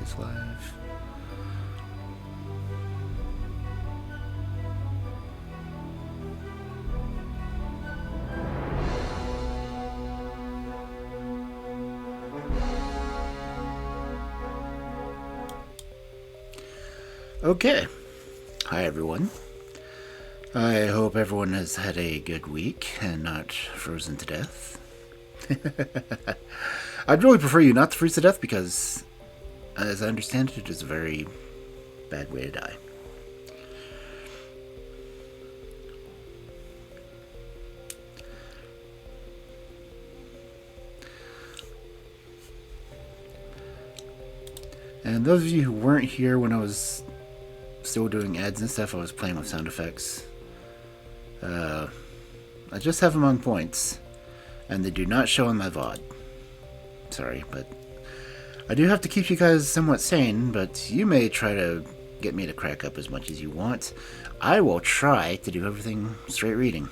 Augustus live. Okay. Hi, everyone. I hope everyone has had a good week and not frozen to death. I'd really prefer you not to freeze to death because, as I understand it, it is a very bad way to die. And those of you who weren't here when I was still doing ads and stuff, I was playing with sound effects. I just have them on points, and they do not show on my VOD. Sorry, but I do have to keep you guys somewhat sane, but you may try to get me to crack up as much as you want. I will try to do everything straight reading.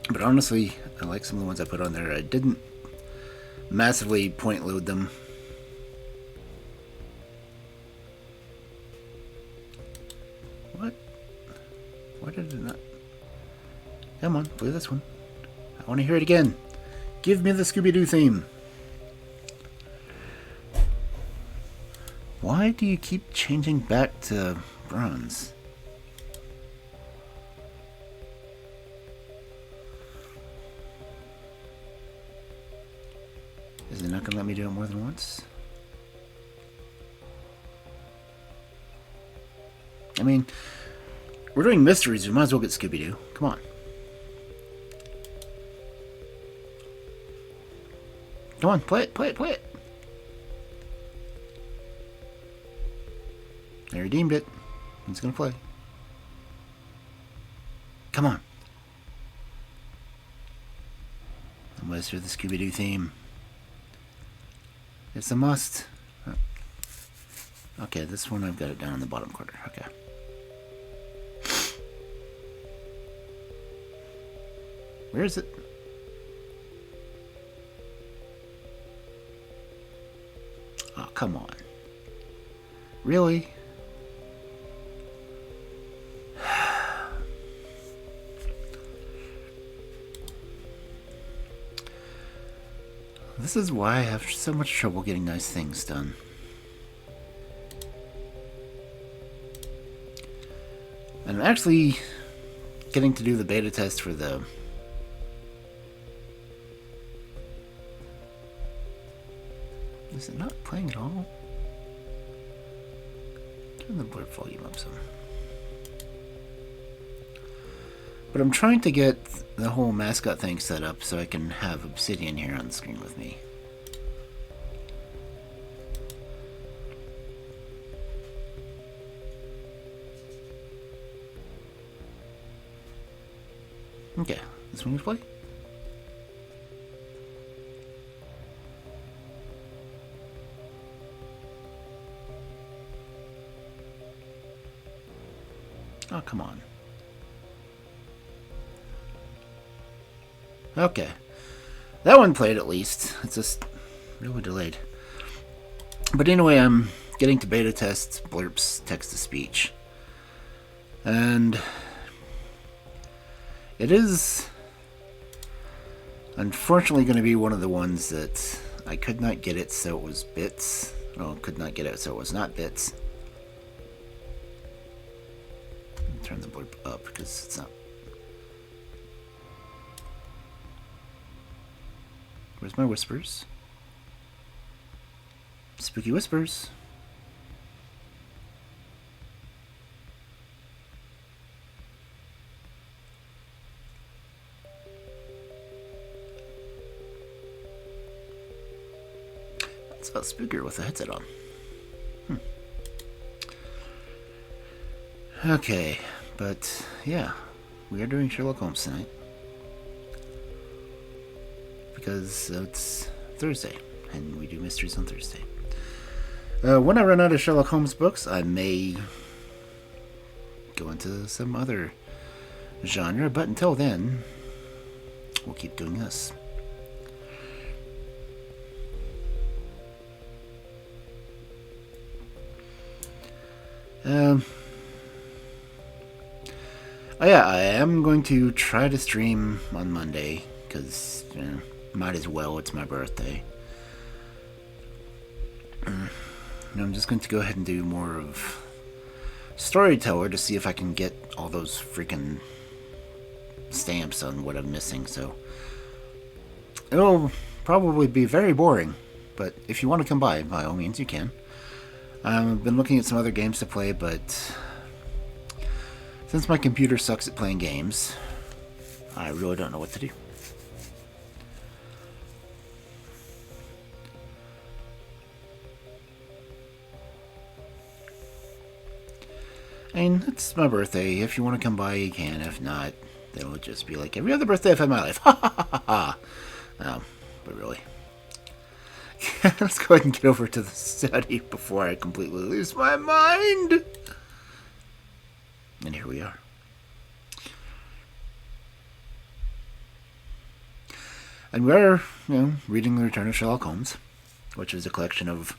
But honestly, I like some of the ones I put on there. I didn't massively point load them. What? Why did it not? Come on, play this one. I want to hear it again. Give me the Scooby-Doo theme. Why do you keep changing back to bronze? Is it not going to let me do it more than once? I mean, we're doing mysteries. We might as well get Scooby-Doo. Come on. Come on, play it, play it, play it. I redeemed it. It's going to play. Come on. Let's hear the Scooby-Doo theme. It's a must. Okay, this one I've got it down in the bottom corner. Okay. Where is it? Oh, come on. Really? This is why I have so much trouble getting nice things done. And I'm actually getting to do the beta test for the Is it not playing at all? Turn the blurb volume up some. But I'm trying to get the whole mascot thing set up so I can have Obsidian here on the screen with me. Okay, this one you play? Oh, come on. Okay. That one played at least. It's just really delayed. But anyway, I'm getting to beta test Blurp's text-to-speech. And it is unfortunately going to be one of the ones that I could not get it so it was bits. Well, could not get it so it was not bits. Turn the blurb up because it's not. Where's my whispers? Spooky whispers. It's about Spooker with a headset on. Okay, but yeah, we are doing Sherlock Holmes tonight because it's Thursday and we do mysteries on Thursday. When I run out of Sherlock Holmes books, I may go into some other genre, but until then, we'll keep doing this. Oh yeah, I am going to try to stream on Monday, because, might as well, it's my birthday. I'm just going to go ahead and do more of Storyteller to see if I can get all those freaking stamps on what I'm missing, so it'll probably be very boring, but if you want to come by all means you can. I've been looking at some other games to play, but since my computer sucks at playing games, I really don't know what to do. I mean, it's my birthday. If you want to come by, you can. If not, it'll just be like every other birthday I've had in my life. Ha ha ha ha ha. But really. Let's go ahead and get over to the study before I completely lose my mind. And here we are. And we're, reading The Return of Sherlock Holmes, which is a collection of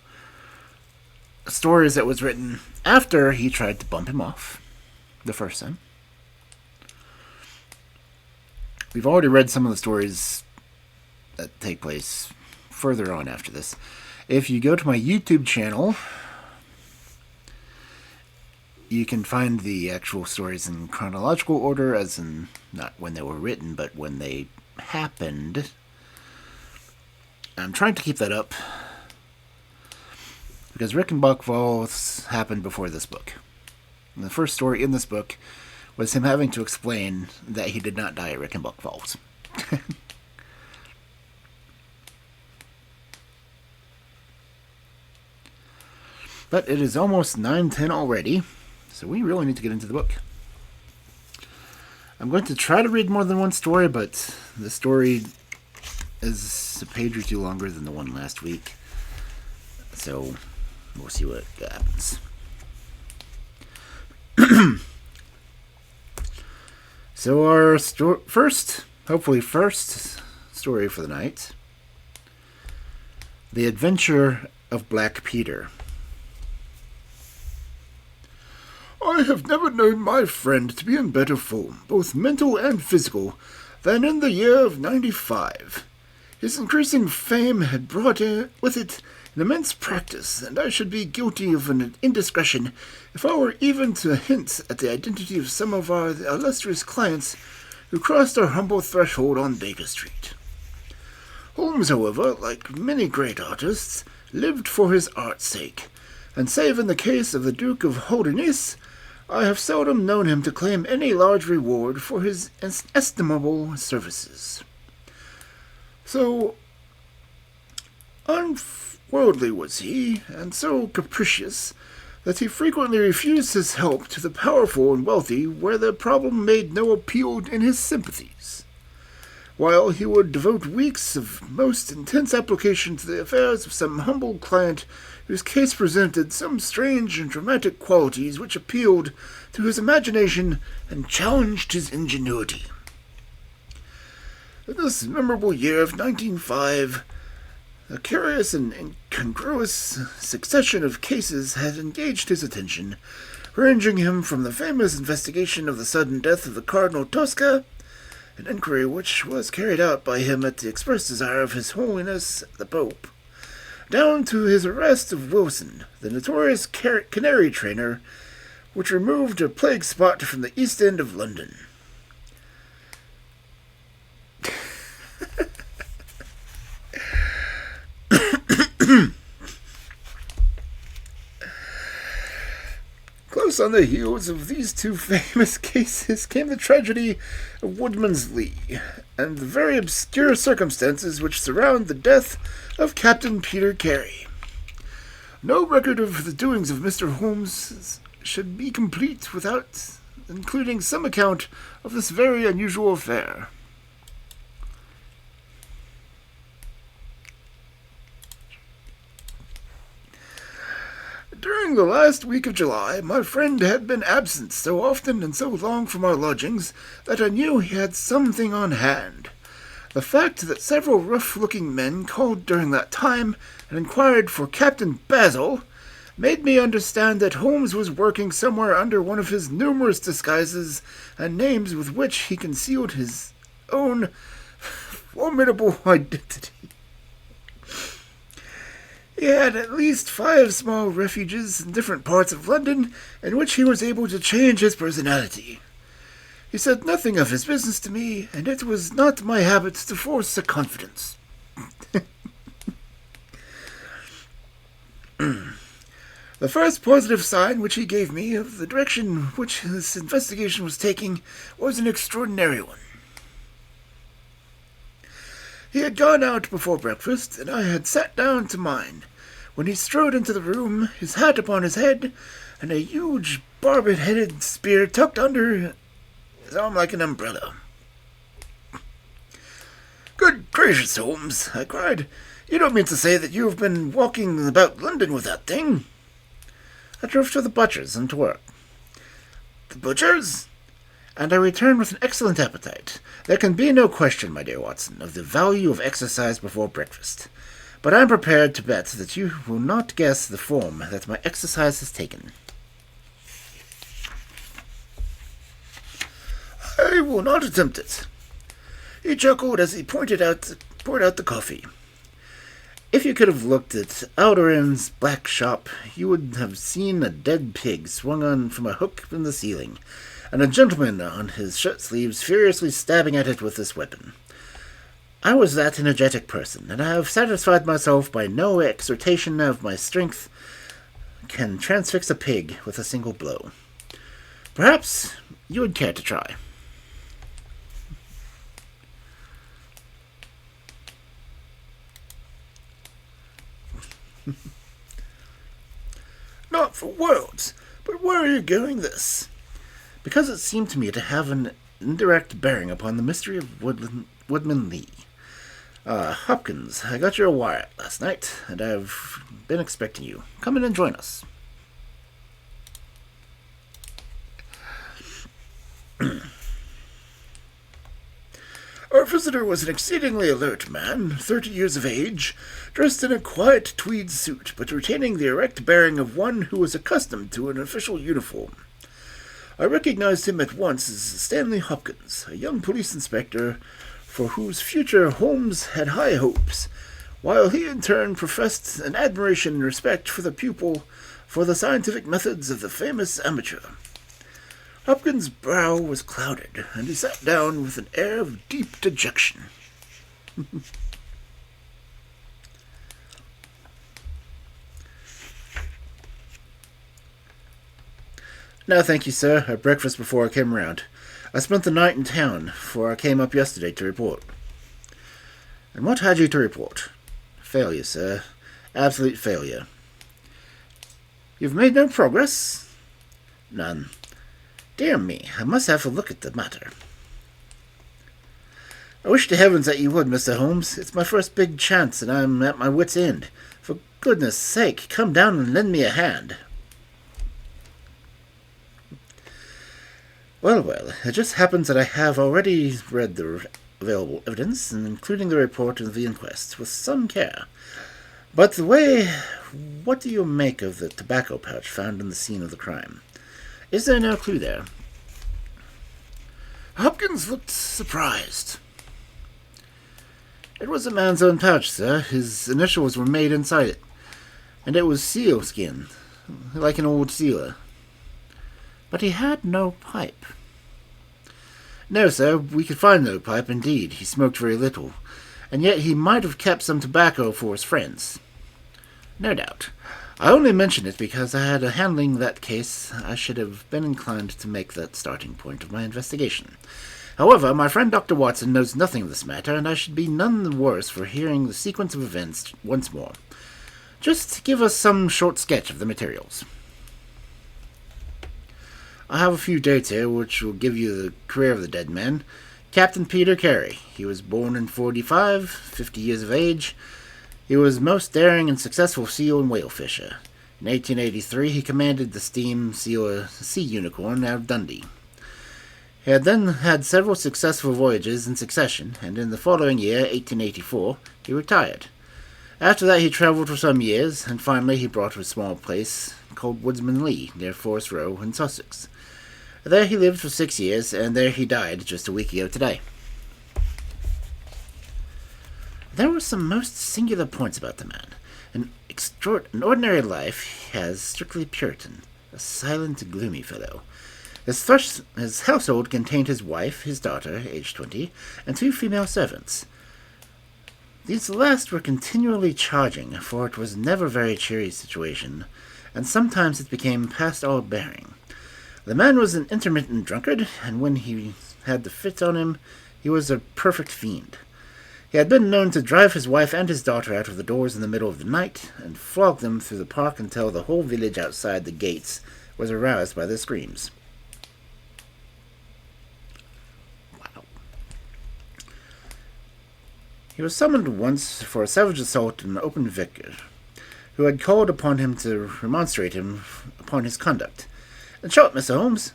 stories that was written after he tried to bump him off the first time. We've already read some of the stories that take place further on after this. If you go to my YouTube channel, you can find the actual stories in chronological order, as in not when they were written, but when they happened. I'm trying to keep that up, because Reichenbach Falls happened before this book. And the first story in this book was him having to explain that he did not die at Reichenbach Falls. But it is almost 9:10 already, so we really need to get into the book. I'm going to try to read more than one story, but the story is a page or two longer than the one last week. So we'll see what happens. So our hopefully first story for the night. The Adventure of Black Peter. I have never known my friend to be in better form, both mental and physical, than in the year of 95. His increasing fame had brought with it an immense practice, and I should be guilty of an indiscretion if I were even to hint at the identity of some of our illustrious clients who crossed our humble threshold on Baker Street. Holmes, however, like many great artists, lived for his art's sake, and save in the case of the Duke of Holdernesse, I have seldom known him to claim any large reward for his estimable services. So unworldly was he, and so capricious, that he frequently refused his help to the powerful and wealthy where the problem made no appeal in his sympathies, while he would devote weeks of most intense application to the affairs of some humble client whose case presented some strange and dramatic qualities which appealed to his imagination and challenged his ingenuity. In this memorable year of 1905, a curious and incongruous succession of cases had engaged his attention, ranging him from the famous investigation of the sudden death of the Cardinal Tosca, an inquiry which was carried out by him at the express desire of His Holiness the Pope, down to his arrest of Wilson, the notorious canary trainer, which removed a plague spot from the East End of London. Close on the heels of these two famous cases came the tragedy of Woodman's Lee, and the very obscure circumstances which surround the death of Captain Peter Carey. No record of the doings of Mr. Holmes should be complete without including some account of this very unusual affair. During the last week of July, my friend had been absent so often and so long from our lodgings that I knew he had something on hand. The fact that several rough-looking men called during that time and inquired for Captain Basil, made me understand that Holmes was working somewhere under one of his numerous disguises and names with which he concealed his own formidable identity. He had at least 5 small refuges in different parts of London in which he was able to change his personality. He said nothing of his business to me, and it was not my habit to force a confidence. The first positive sign which he gave me of the direction which his investigation was taking was an extraordinary one. He had gone out before breakfast, and I had sat down to mine, when he strode into the room, his hat upon his head, and a huge barbed-headed spear tucked under his arm like an umbrella. "Good gracious, Holmes," I cried. "You don't mean to say that you have been walking about London with that thing?" "I drove to the butcher's and to work." "The butcher's?" "And I returned with an excellent appetite. There can be no question, my dear Watson, of the value of exercise before breakfast. But I am prepared to bet that you will not guess the form that my exercise has taken." "I will not attempt it." He chuckled as he poured out the coffee. "If you could have looked at Alderon's black shop, you would have seen a dead pig swung on from a hook in the ceiling, and a gentleman on his shirt sleeves furiously stabbing at it with this weapon. I was that energetic person, and I have satisfied myself by no exertion of my strength can transfix a pig with a single blow. Perhaps you would care to try." "Not for worlds. But where are you going this?" "Because it seemed to me to have an indirect bearing upon the mystery of Woodman Lee. Hopkins, I got your wire last night, and I've been expecting you. Come in and join us." Our visitor was an exceedingly alert man, 30 years of age, dressed in a quiet tweed suit, but retaining the erect bearing of one who was accustomed to an official uniform. I recognized him at once as Stanley Hopkins, a young police inspector for whose future Holmes had high hopes, while he in turn professed an admiration and respect for the pupil for the scientific methods of the famous amateur. Hopkins' brow was clouded, and he sat down with an air of deep dejection. "No, thank you, sir. I breakfasted before I came round. I spent the night in town, for I came up yesterday to report." "And what had you to report?" "Failure, sir. Absolute failure." "You've made no progress?" "None." "Dear me, I must have a look at the matter." "I wish to heavens that you would, Mr. Holmes. It's my first big chance, and I'm at my wit's end. For goodness sake, come down and lend me a hand." Well, it just happens that I have already read the available evidence, including the report of the inquest, with some care. But what do you make of the tobacco pouch found in the scene of the crime? Is there no clue there?" Hopkins looked surprised. "It was a man's own pouch, sir. His initials were made inside it, and it was sealskin, like an old sealer." "But he had no pipe." "No, sir, we could find no pipe, indeed. He smoked very little, and yet he might have kept some tobacco for his friends." "No doubt. I only mention it because I had handling that case. I should have been inclined to make that starting point of my investigation. However, my friend Dr. Watson knows nothing of this matter, and I should be none the worse for hearing the sequence of events once more. Just give us some short sketch of the materials." "I have a few dates here which will give you the career of the dead man. Captain Peter Carey. He was born in 45, 50 years of age. He was most daring and successful seal and whale fisher. In 1883 he commanded the steam sealer Sea Unicorn out of Dundee. He had then had several successful voyages in succession, and in the following year, 1884, he retired. After that, he traveled for some years, and finally he brought to a small place called Woodsman Lee, near Forest Row in Sussex. There he lived for 6 years, and there he died just a week ago today. There were some most singular points about the man. An ordinary life he has, strictly Puritan, a silent, gloomy fellow. His household contained his wife, his daughter, aged 20, and 2 female servants. These last were continually charging, for it was never a very cheery situation, and sometimes it became past all bearing. The man was an intermittent drunkard, and when he had the fit on him, he was a perfect fiend. He had been known to drive his wife and his daughter out of the doors in the middle of the night, and flog them through the park until the whole village outside the gates was aroused by their screams. Wow. He was summoned once for a savage assault on an open vicar, who had called upon him to remonstrate him upon his conduct. In short, Mr. Holmes,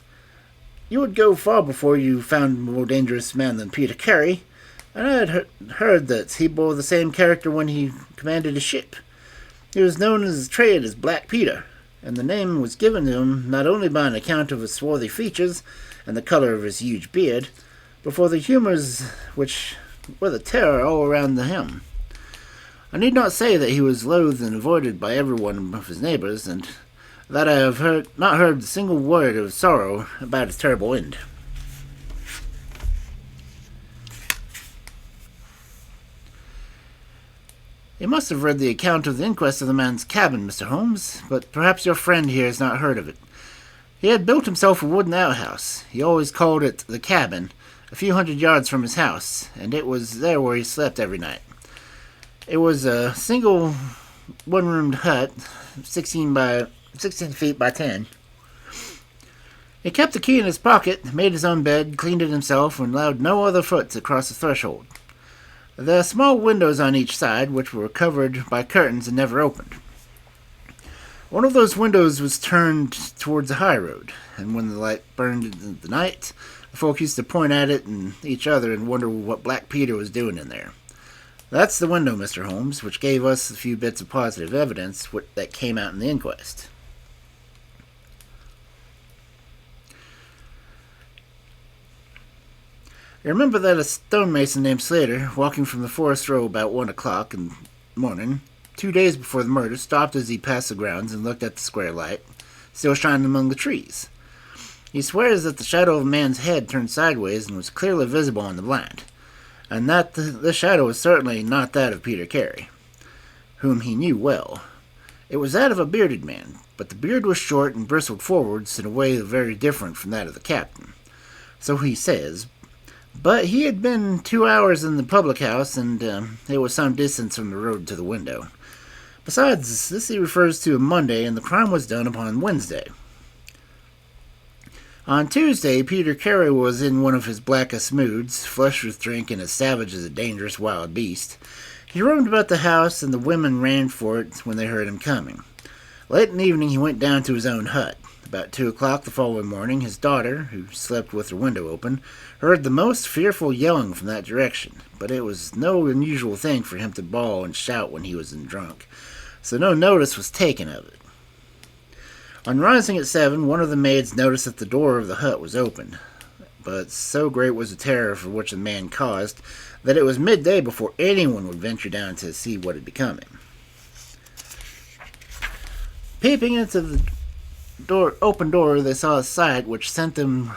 you would go far before you found a more dangerous man than Peter Carey, and I had heard that he bore the same character when he commanded a ship. He was known in his trade as Black Peter, and the name was given to him not only by an account of his swarthy features and the colour of his huge beard, but for the humours which were the terror all around him. I need not say that he was loathed and avoided by every one of his neighbours, and that I have not heard a single word of sorrow about his terrible end. You must have read the account of the inquest of the man's cabin, Mr. Holmes, but perhaps your friend here has not heard of it. He had built himself a wooden outhouse. He always called it the cabin, a few hundred yards from his house, and it was there where he slept every night. It was a single one-roomed hut, 16 feet by 10. He kept the key in his pocket, made his own bed, cleaned it himself, and allowed no other foot to cross the threshold. There are small windows on each side, which were covered by curtains and never opened. One of those windows was turned towards the high road, and when the light burned in the night, the folk used to point at it and each other and wonder what Black Peter was doing in there. That's the window, Mr. Holmes, which gave us a few bits of positive evidence that came out in the inquest. I remember that a stonemason named Slater, walking from the Forest Row about 1 o'clock in the morning, 2 days before the murder, stopped as he passed the grounds and looked at the square light, still shining among the trees. He swears that the shadow of a man's head turned sideways and was clearly visible on the blind, and that the shadow was certainly not that of Peter Carey, whom he knew well. It was that of a bearded man, but the beard was short and bristled forwards in a way very different from that of the captain. So he says, but he had been 2 hours in the public house, and it was some distance from the road to the window. Besides, this he refers to a Monday, and the crime was done upon Wednesday. On Tuesday, Peter Carey was in one of his blackest moods, flushed with drink and as savage as a dangerous wild beast. He roamed about the house, and the women ran for it when they heard him coming. Late in the evening, he went down to his own hut. About 2 o'clock the following morning, his daughter, who slept with her window open, heard the most fearful yelling from that direction, but it was no unusual thing for him to bawl and shout when he was drunk, so no notice was taken of it. On rising at 7, one of the maids noticed that the door of the hut was open, but so great was the terror for which the man caused that it was midday before anyone would venture down to see what had become him. Peeping into the open door, they saw a sight which sent them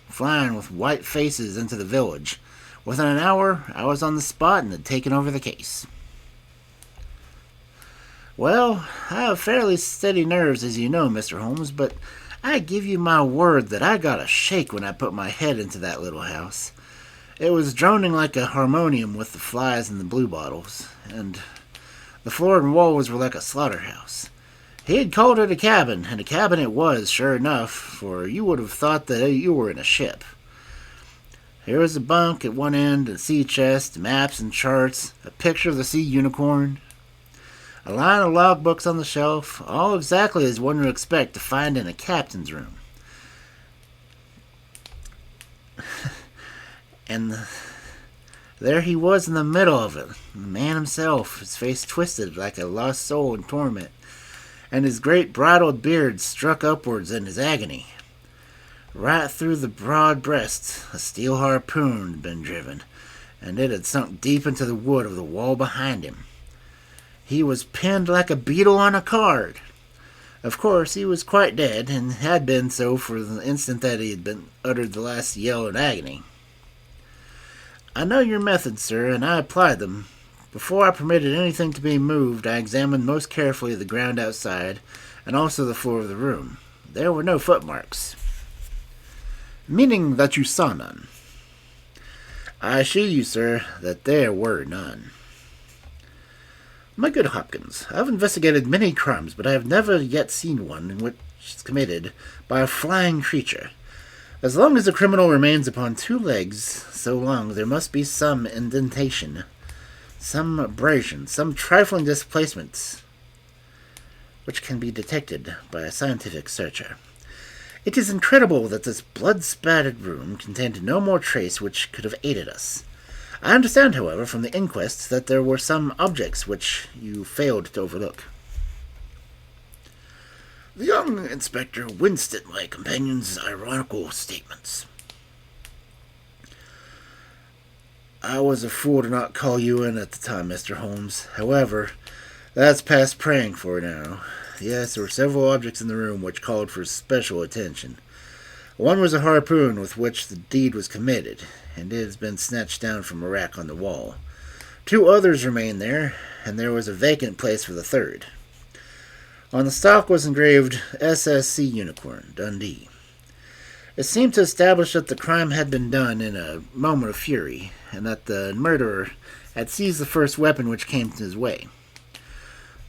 flying with white faces into the village. Within an hour, I was on the spot and had taken over the case. Well, I have fairly steady nerves, as you know, Mr. Holmes, but I give you my word that I got a shake when I put my head into that little house. It was droning like a harmonium with the flies and the bluebottles, and the floor and walls were like a slaughterhouse. He had called it a cabin, and a cabin it was, sure enough, for you would have thought that you were in a ship. Here was a bunk at one end, a sea chest, maps and charts, a picture of the sea unicorn, a line of logbooks on the shelf, all exactly as one would expect to find in a captain's room. And There he was in the middle of it, the man himself, his face twisted like a lost soul in torment, and his great bridled beard struck upwards in his agony. Right through the broad breast a steel harpoon had been driven, and it had sunk deep into the wood of the wall behind him. He was pinned like a beetle on a card. Of course, he was quite dead, and had been so for the instant that he had been uttered the last yell in agony. I know your methods, sir, and I applied them. Before I permitted anything to be moved, I examined most carefully the ground outside, and also the floor of the room. There were no footmarks. Meaning that you saw none. I assure you, sir, that there were none. My good Hopkins, I have investigated many crimes, but I have never yet seen one in which is committed by a flying creature. As long as the criminal remains upon two legs, so long there must be some indentation, some abrasion, some trifling displacement, which can be detected by a scientific searcher. It is incredible that this blood-spattered room contained no more trace which could have aided us. I understand, however, from the inquest that there were some objects which you failed to overlook. The young inspector winced at my companion's ironical statements. I was a fool to not call you in at the time, Mr. Holmes. However, that's past praying for now. Yes, there were several objects in the room which called for special attention. One was a harpoon with which the deed was committed, and it has been snatched down from a rack on the wall. Two others remained there, and there was a vacant place for the third. On the stock was engraved SSC Unicorn, Dundee. It seemed to establish that the crime had been done in a moment of fury, and that the murderer had seized the first weapon which came his way.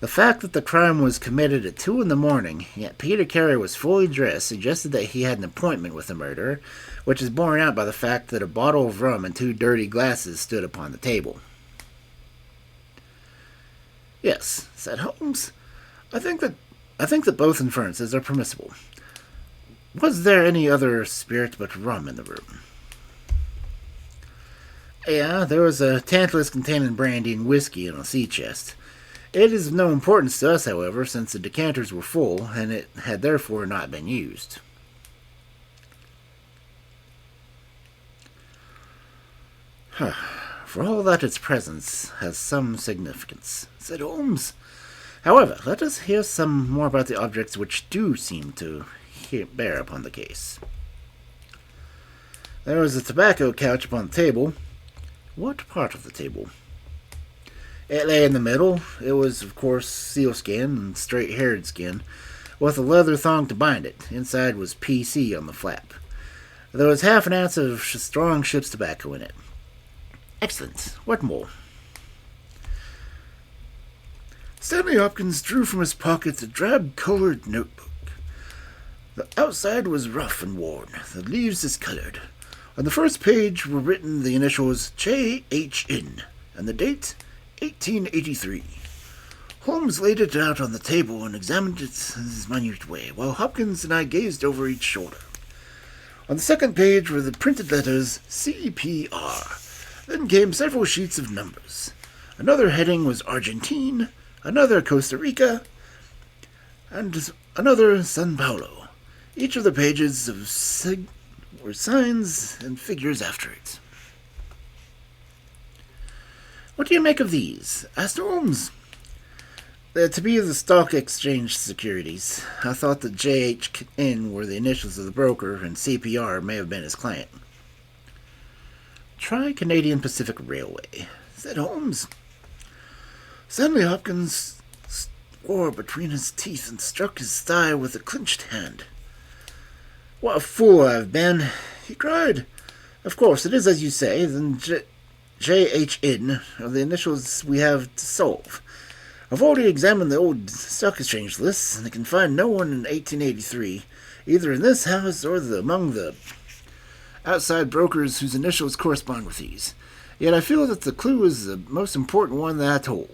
The fact that the crime was committed at 2 a.m, yet Peter Carey was fully dressed, suggested that he had an appointment with the murderer, which is borne out by the fact that a bottle of rum and 2 dirty glasses stood upon the table. Yes, said Holmes. I think that both inferences are permissible. Was there any other spirit but rum in the room? Yeah, there was a tantalus containing brandy and whiskey in a sea chest. It is of no importance to us, however, since the decanters were full, and it had therefore not been used. For all that its presence has some significance, said Holmes. However, let us hear some more about the objects which do seem to bear upon the case. There was a tobacco couch upon the table. What part of the table? It lay in the middle. It was, of course, sealskin and straight-haired skin, with a leather thong to bind it. Inside was PC on the flap. There was half an ounce of strong ship's tobacco in it. Excellent. What more? Stanley Hopkins drew from his pocket a drab-colored notebook. The outside was rough and worn, the leaves discolored. On the first page were written the initials J.H.N. and the date 1883. Holmes laid it out on the table and examined it in his minute way, while Hopkins and I gazed over each shoulder. On the second page were the printed letters C.P.R. Then came several sheets of numbers. Another heading was Argentine, another Costa Rica, and another San Paulo. Each of the pages were signs and figures after it. What do you make of these? Asked Holmes. To be the stock exchange securities. I thought that JHN were the initials of the broker, and CPR may have been his client. Try Canadian Pacific Railway, said Holmes. Stanley Hopkins swore between his teeth and struck his thigh with a clenched hand. What a fool I've been, he cried. Of course, it is as you say, then JHN are the initials we have to solve. I've already examined the old stock exchange lists, and I can find no one in 1883, either in this house or among the outside brokers whose initials correspond with these. Yet I feel that the clue is the most important one that I told.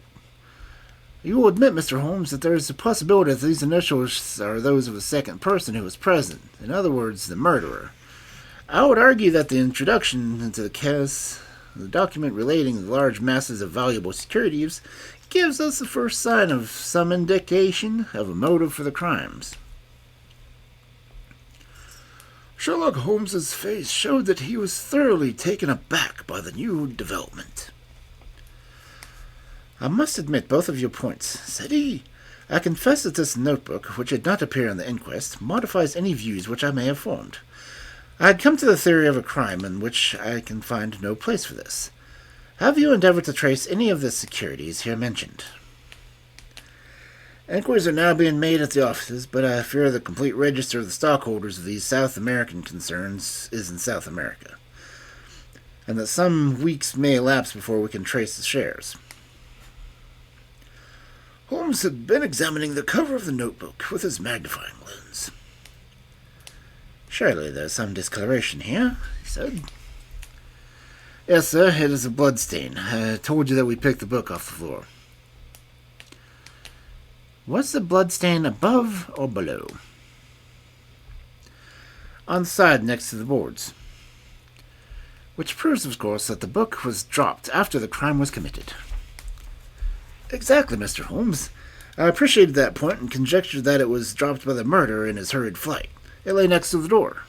You will admit, Mr. Holmes, that there is a possibility that these initials are those of a second person who was present, in other words, the murderer. I would argue that the introduction into the case The document relating the large masses of valuable securities gives us the first sign of some indication of a motive for the crimes. Sherlock Holmes's face showed that he was thoroughly taken aback by the new development. "I must admit both of your points," said he. "I confess that this notebook, which did not appear in the inquest, modifies any views which I may have formed. I had come to the theory of a crime in which I can find no place for this. Have you endeavored to trace any of the securities here mentioned?" "Inquiries are now being made at the offices, but I fear the complete register of the stockholders of these South American concerns is in South America, and that some weeks may elapse before we can trace the shares." Holmes had been examining the cover of the notebook with his magnifying lens. "Surely there's some discoloration here," he said. "Yes, sir, it is a blood stain. I told you that we picked the book off the floor." "Was the blood stain above or below?" "On the side next to the boards." "Which proves, of course, that the book was dropped after the crime was committed." "Exactly, Mr. Holmes. I appreciated that point and conjectured that it was dropped by the murderer in his hurried flight. It lay next to the door."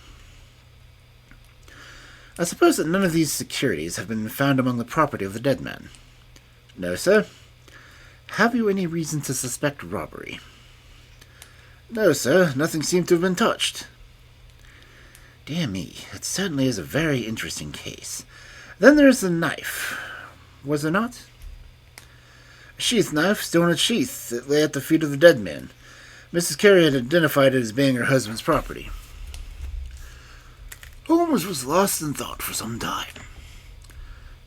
"I suppose that none of these securities have been found among the property of the dead man?" "No, sir." "Have you any reason to suspect robbery?" "No, sir. Nothing seemed to have been touched." "Dear me, it certainly is a very interesting case. Then there's the knife. Was there not?" "A sheath knife, still in its sheath. It lay at the feet of the dead man. Mrs. Carey had identified it as being her husband's property." Holmes was lost in thought for some time.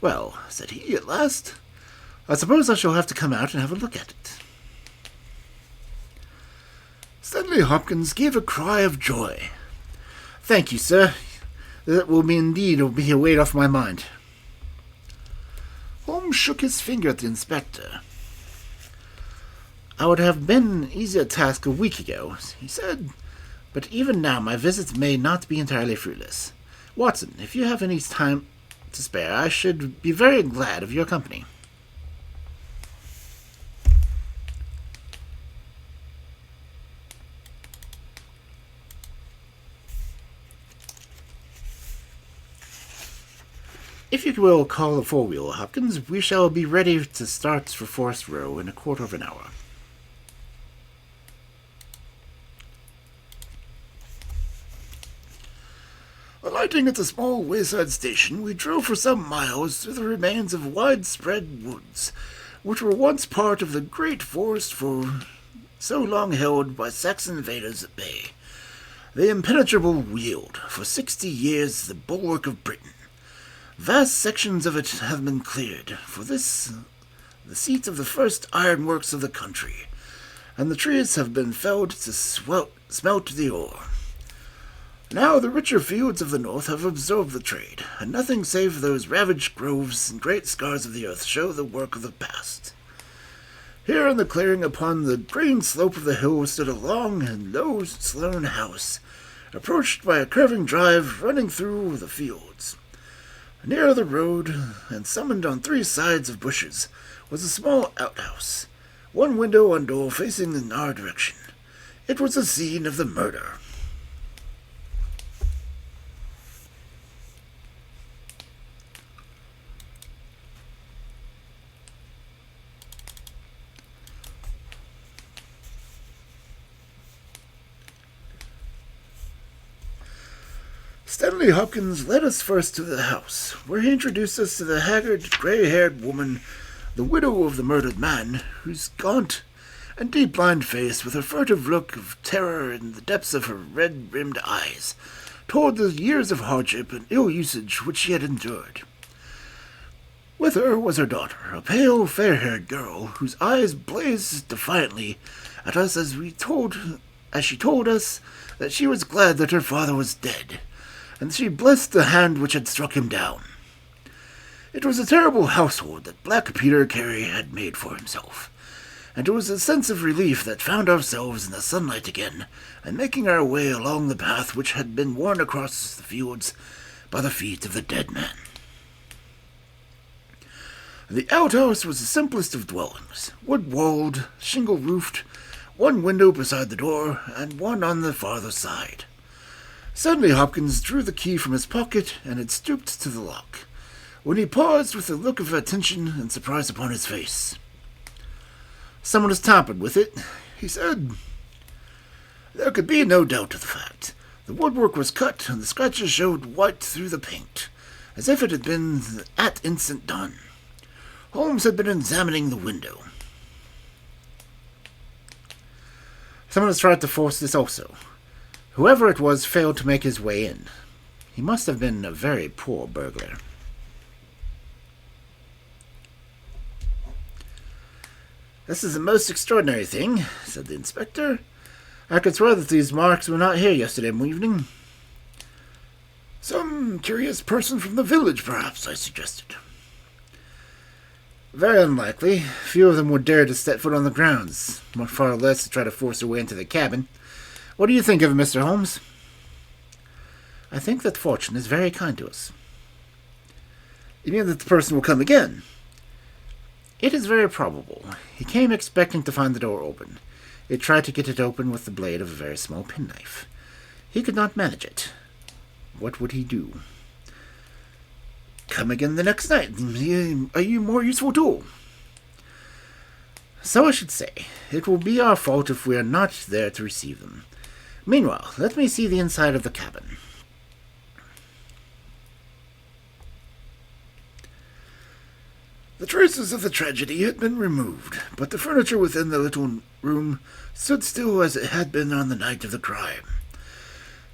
"Well," said he at last, "I suppose I shall have to come out and have a look at it." Stanley Hopkins gave a cry of joy. "Thank you, sir. That will be a weight off my mind." Holmes shook his finger at the inspector. "I would have been an easier task a week ago," he said, "but even now my visits may not be entirely fruitless. Watson, if you have any time to spare, I should be very glad of your company." "If you will call the four-wheel, Hopkins, we shall be ready to start for Forest Row in a quarter of an hour." Alighting at the small wayside station, we drove for some miles through the remains of widespread woods, which were once part of the great forest for so long held by Saxon invaders at bay. The impenetrable Weald, for 60 years the bulwark of Britain. Vast sections of it have been cleared, for this the seat of the first ironworks of the country, and the trees have been felled to smelt the ore. Now the richer fields of the north have absorbed the trade, and nothing save those ravaged groves and great scars of the earth show the work of the past. Here in the clearing upon the green slope of the hill stood a long and low stone house, approached by a curving drive running through the fields. Near the road, and summoned on 3 sides of bushes, was a small outhouse, one window and door facing in our direction. It was the scene of the murder. Stanley Hopkins led us first to the house, where he introduced us to the haggard, gray-haired woman, the widow of the murdered man, whose gaunt and deep-lined face, with a furtive look of terror in the depths of her red-rimmed eyes, told the years of hardship and ill usage which she had endured. With her was her daughter, a pale, fair-haired girl, whose eyes blazed defiantly at us as she told us that she was glad that her father was dead, and she blessed the hand which had struck him down. It was a terrible household that Black Peter Carey had made for himself, and it was a sense of relief that found ourselves in the sunlight again, and making our way along the path which had been worn across the fields by the feet of the dead man. The outhouse was the simplest of dwellings, wood-walled, shingle-roofed, one window beside the door, and one on the farther side. Suddenly Hopkins drew the key from his pocket and had stooped to the lock, when he paused with a look of attention and surprise upon his face. "Someone has tampered with it," he said. There could be no doubt of the fact. The woodwork was cut, and the scratches showed white through the paint, as if it had been at instant done. Holmes had been examining the window. "Someone has tried to force this also. Whoever it was failed to make his way in. He must have been a very poor burglar." "This is a most extraordinary thing," said the inspector. "I could swear that these marks were not here yesterday evening." "Some curious person from the village, perhaps," I suggested. "Very unlikely. Few of them would dare to step foot on the grounds, far less to try to force their way into the cabin. What do you think of it, Mr. Holmes?" "I think that fortune is very kind to us." "You mean that the person will come again?" "It is very probable. He came expecting to find the door open. He tried to get it open with the blade of a very small penknife. He could not manage it. What would he do?" "Come again the next night. Are you more useful tool?" "So I should say. It will be our fault if we are not there to receive them. Meanwhile, let me see the inside of the cabin." The traces of the tragedy had been removed, but the furniture within the little room stood still as it had been on the night of the crime.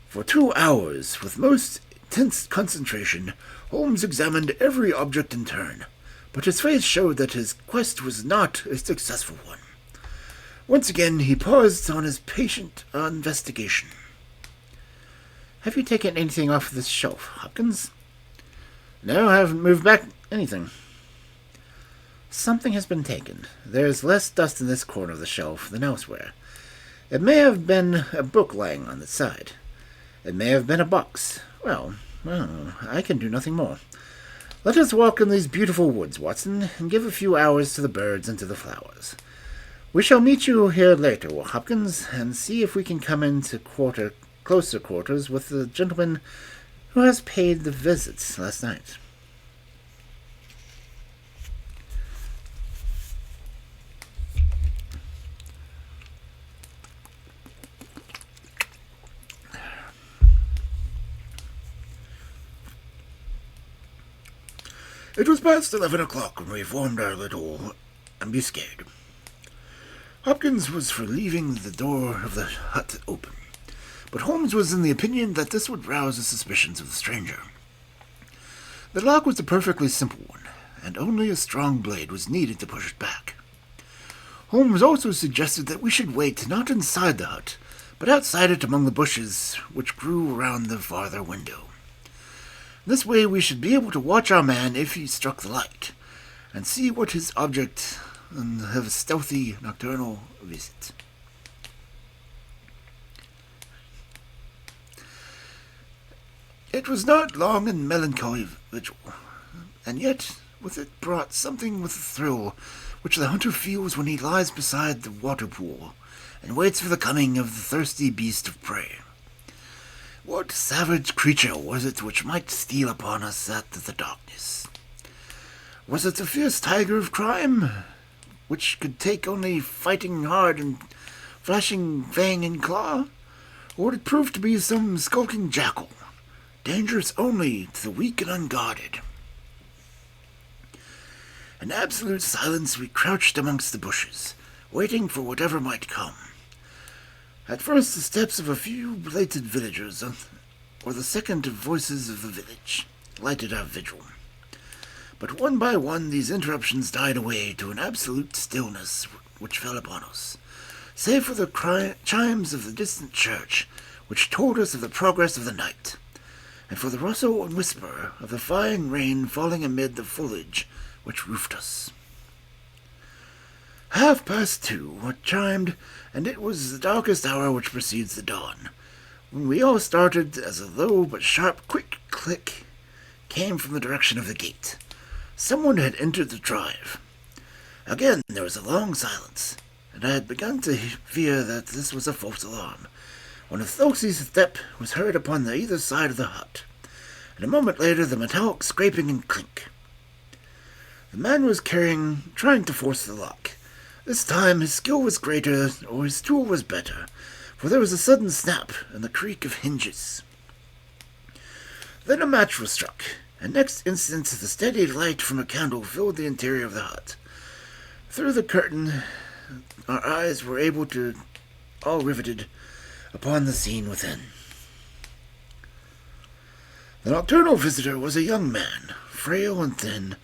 For 2 hours, with most intense concentration, Holmes examined every object in turn, but his face showed that his quest was not a successful one. Once again he paused on his patient investigation. "Have you taken anything off this shelf, Hopkins?" "No, I haven't moved back anything." "Something has been taken. There is less dust in this corner of the shelf than elsewhere. It may have been a book lying on its side. It may have been a box. Well, I can do nothing more. Let us walk in these beautiful woods, Watson, and give a few hours to the birds and to the flowers. We shall meet you here later, Hopkins, and see if we can come into closer quarters with the gentleman who has paid the visits last night." It was past 11 o'clock when we formed our little ambuscade. Hopkins was for leaving the door of the hut open, but Holmes was in the opinion that this would rouse the suspicions of the stranger. The lock was a perfectly simple one, and only a strong blade was needed to push it back. Holmes also suggested that we should wait not inside the hut, but outside it among the bushes which grew around the farther window. This way we should be able to watch our man if he struck the light, and see what his object and have a stealthy nocturnal visit. It was not long and melancholy vigil, and yet with it brought something with the thrill which the hunter feels when he lies beside the water pool and waits for the coming of the thirsty beast of prey. What savage creature was it which might steal upon us out of the darkness? Was it the fierce tiger of crime, which could take only fighting hard and flashing fang and claw? Or would it prove to be some skulking jackal, dangerous only to the weak and unguarded? In absolute silence we crouched amongst the bushes, waiting for whatever might come. At first the steps of a few belated villagers, or the second voices of the village, lighted our vigil. But one by one these interruptions died away to an absolute stillness which fell upon us, save for the chimes of the distant church, which told us of the progress of the night, and for the rustle and whisper of the fine rain falling amid the foliage which roofed us. 2:30 chimed, and it was the darkest hour which precedes the dawn, when we all started as a low but sharp quick click came from the direction of the gate. Someone had entered the drive. Again there was a long silence, and I had begun to fear that this was a false alarm, when a stealthy step was heard upon the either side of the hut, and a moment later the metallic scraping and clink. The man was trying to force the lock. This time his skill was greater, or his tool was better, for there was a sudden snap and the creak of hinges. Then a match was struck, and next instant the steady light from a candle filled the interior of the hut. Through the curtain, our eyes were all riveted upon the scene within. The nocturnal visitor was a young man, frail and thin,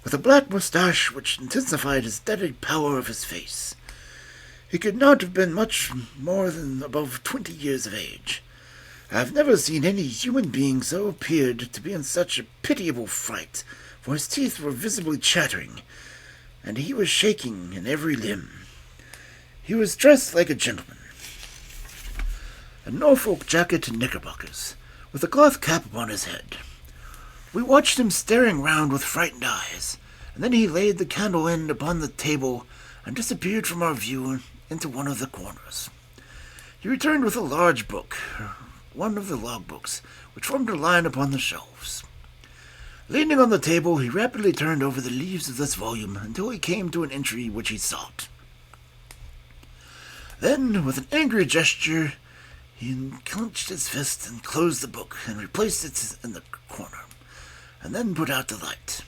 with a black moustache which intensified his deadly pallor of his face. He could not have been much more than above 20 years of age. I have never seen any human being so appeared to be in such a pitiable fright, for his teeth were visibly chattering, and he was shaking in every limb. He was dressed like a gentleman. A Norfolk jacket and knickerbockers, with a cloth cap upon his head. We watched him staring round with frightened eyes, and then he laid the candle end upon the table and disappeared from our view into one of the corners. He returned with a large book, one of the logbooks, which formed a line upon the shelves. Leaning on the table, he rapidly turned over the leaves of this volume until he came to an entry which he sought. Then, with an angry gesture, he clenched his fist and closed the book and replaced it in the corner, and then put out the light.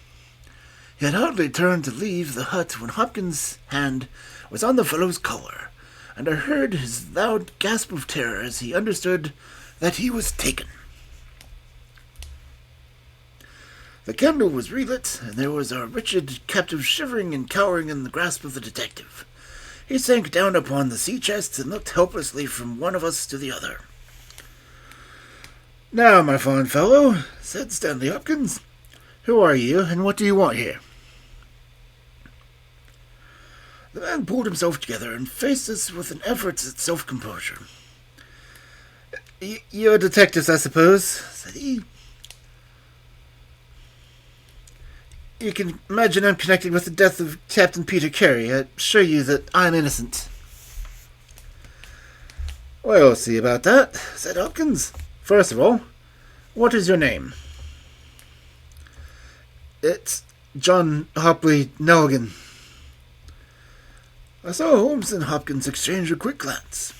He had hardly turned to leave the hut when Hopkins' hand was on the fellow's collar, and I heard his loud gasp of terror as he understood that he was taken. The candle was relit, and there was our wretched captive shivering and cowering in the grasp of the detective. He sank down upon the sea-chest and looked helplessly from one of us to the other. "Now, my fine fellow," said Stanley Hopkins, "who are you, and what do you want here?" The man pulled himself together and faced us with an effort at self-composure. "You're detectives, I suppose," said he. "You can imagine I'm connected with the death of Captain Peter Carey. I assure you that I'm innocent." "We'll see about that," said Hopkins. "First of all, what is your name?" "It's John Hopley Nelligan." I saw Holmes and Hopkins exchange a quick glance.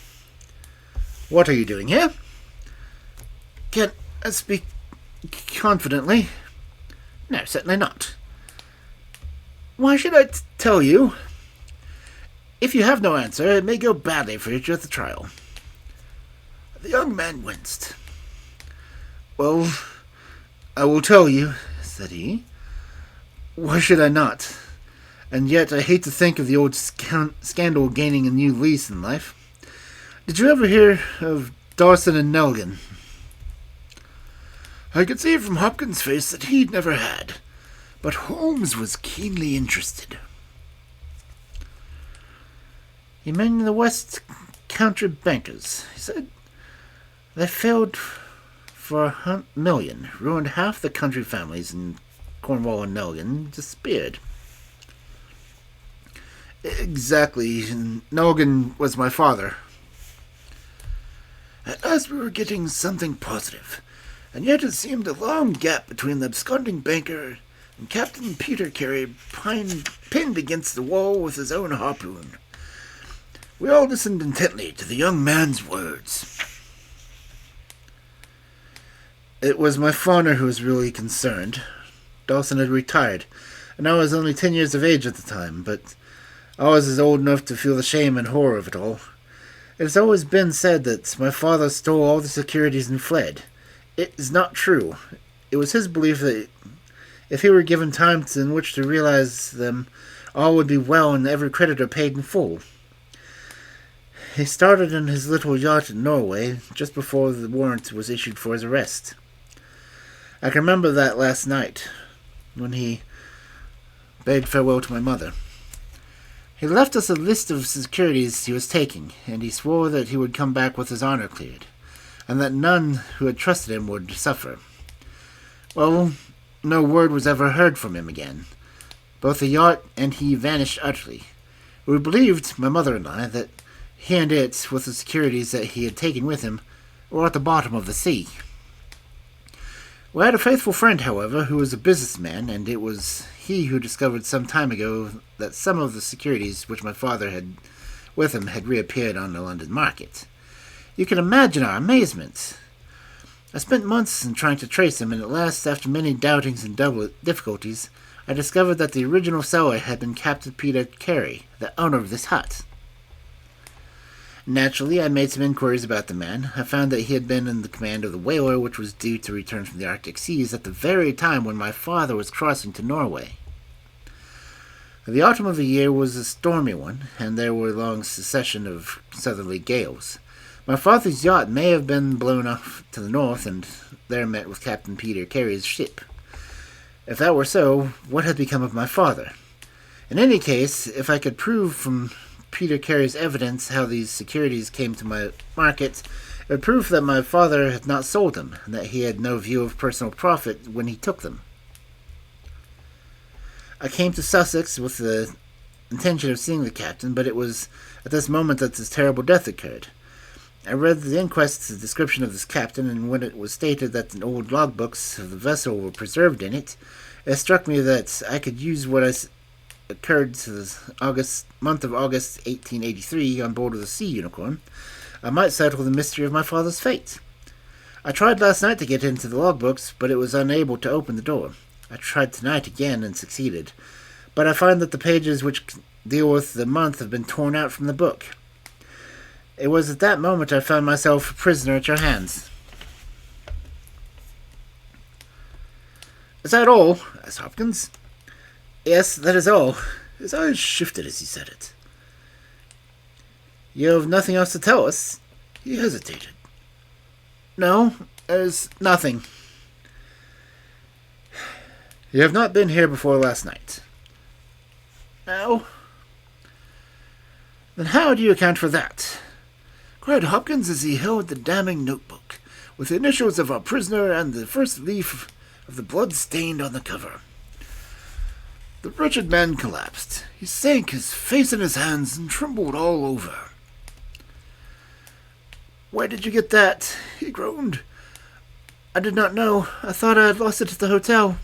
"What are you doing here?" "Can't I speak confidently?" "No, certainly not." "Why should I tell you? If you have no answer, it may go badly for you at the trial." The young man winced. "Well, I will tell you," said he. "Why should I not? And yet I hate to think of the old scandal gaining a new lease in life. Did you ever hear of Dawson and Nelligan?" I could see from Hopkins' face that he'd never had, but Holmes was keenly interested. "You mean the West Country bankers?" he said. "They failed for $100,000, ruined half the country families, and Cornwall and Nelligan disappeared." "Exactly, and Nelligan was my father." At last we were getting something positive, and yet it seemed a long gap between the absconding banker and Captain Peter Carey pinned against the wall with his own harpoon. We all listened intently to the young man's words. "It was my father who was really concerned. Dawson had retired, and I was only 10 years of age at the time, but I was old enough to feel the shame and horror of it all. It has always been said that my father stole all the securities and fled. It is not true. It was his belief that if he were given time in which to realize them, all would be well and every creditor paid in full. He started in his little yacht in Norway just before the warrant was issued for his arrest. I can remember that last night, when he bade farewell to my mother. He left us a list of securities he was taking, and he swore that he would come back with his honor cleared, and that none who had trusted him would suffer. Well, no word was ever heard from him again. Both the yacht and he vanished utterly. We believed, my mother and I, that he and it, with the securities that he had taken with him, were at the bottom of the sea. We had a faithful friend, however, who was a businessman, and it was he who discovered some time ago that some of the securities which my father had with him had reappeared on the London market. You can imagine our amazement. I spent months in trying to trace him, and at last, after many doubtings and difficulties, I discovered that the original seller had been Captain Peter Carey, the owner of this hut. Naturally, I made some inquiries about the man. I found that he had been in the command of the whaler which was due to return from the Arctic seas at the very time when my father was crossing to Norway. The autumn of the year was a stormy one, and there were a long succession of southerly gales. My father's yacht may have been blown off to the north, and there met with Captain Peter Carey's ship. If that were so, what had become of my father? In any case, if I could prove from Peter Carey's evidence how these securities came to my market, it would prove that my father had not sold them, and that he had no view of personal profit when he took them. I came to Sussex with the intention of seeing the captain, but it was at this moment that this terrible death occurred. I read the inquest's description of this captain, and when it was stated that the old logbooks of the vessel were preserved in it, it struck me that I could use what occurred to the month of August 1883 on board of the Sea Unicorn. I might settle the mystery of my father's fate. I tried last night to get into the logbooks, but it was unable to open the door. I tried tonight again and succeeded, but I find that the pages which deal with the month have been torn out from the book. It was at that moment I found myself a prisoner at your hands. "Is that all?" asked Hopkins. "Yes, that is all." His eyes shifted as he said it. "You have nothing else to tell us?" He hesitated. "No, there's nothing." "You have not been here before last night?" "No." "Then how do you account for that?" cried Hopkins as he held the damning notebook, with the initials of our prisoner and the first leaf of the blood stained on the cover. The wretched man collapsed. He sank his face in his hands and trembled all over. "Where did you get that?" he groaned. "I did not know. I thought I had lost it at the hotel."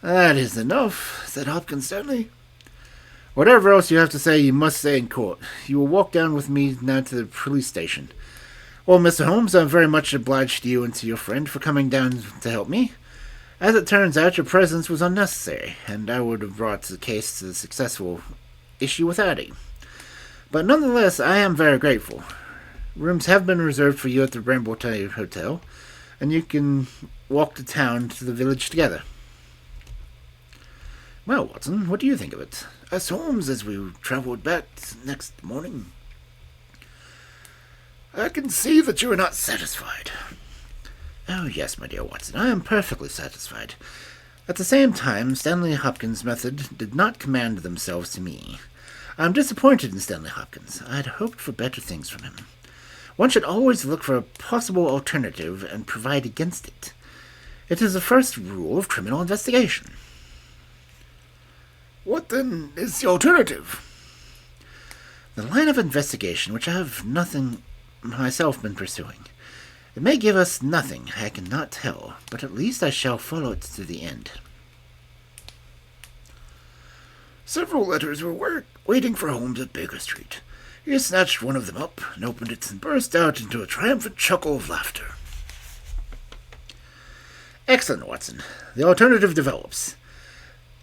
"That is enough," said Hopkins sternly. "Whatever else you have to say, you must say in court. You will walk down with me now to the police station. Well, Mr. Holmes, I am very much obliged to you and to your friend for coming down to help me. As it turns out, your presence was unnecessary, and I would have brought the case to a successful issue without it. But nonetheless, I am very grateful. Rooms have been reserved for you at the Brambleton Hotel, and you can walk to town to the village together." "Well, Watson, what do you think of it?" asked Holmes as we travelled back next morning. "I can see that you are not satisfied." "Oh, yes, my dear Watson, I am perfectly satisfied. At the same time, Stanley Hopkins' method did not commend themselves to me. I am disappointed in Stanley Hopkins. I had hoped for better things from him. One should always look for a possible alternative and provide against it. It is the first rule of criminal investigation." "What, then, is the alternative?" "The line of investigation which I have myself been pursuing. It may give us nothing, I cannot tell, but at least I shall follow it to the end." Several letters were waiting for Holmes at Baker Street. He snatched one of them up and opened it and burst out into a triumphant chuckle of laughter. "Excellent, Watson. The alternative develops.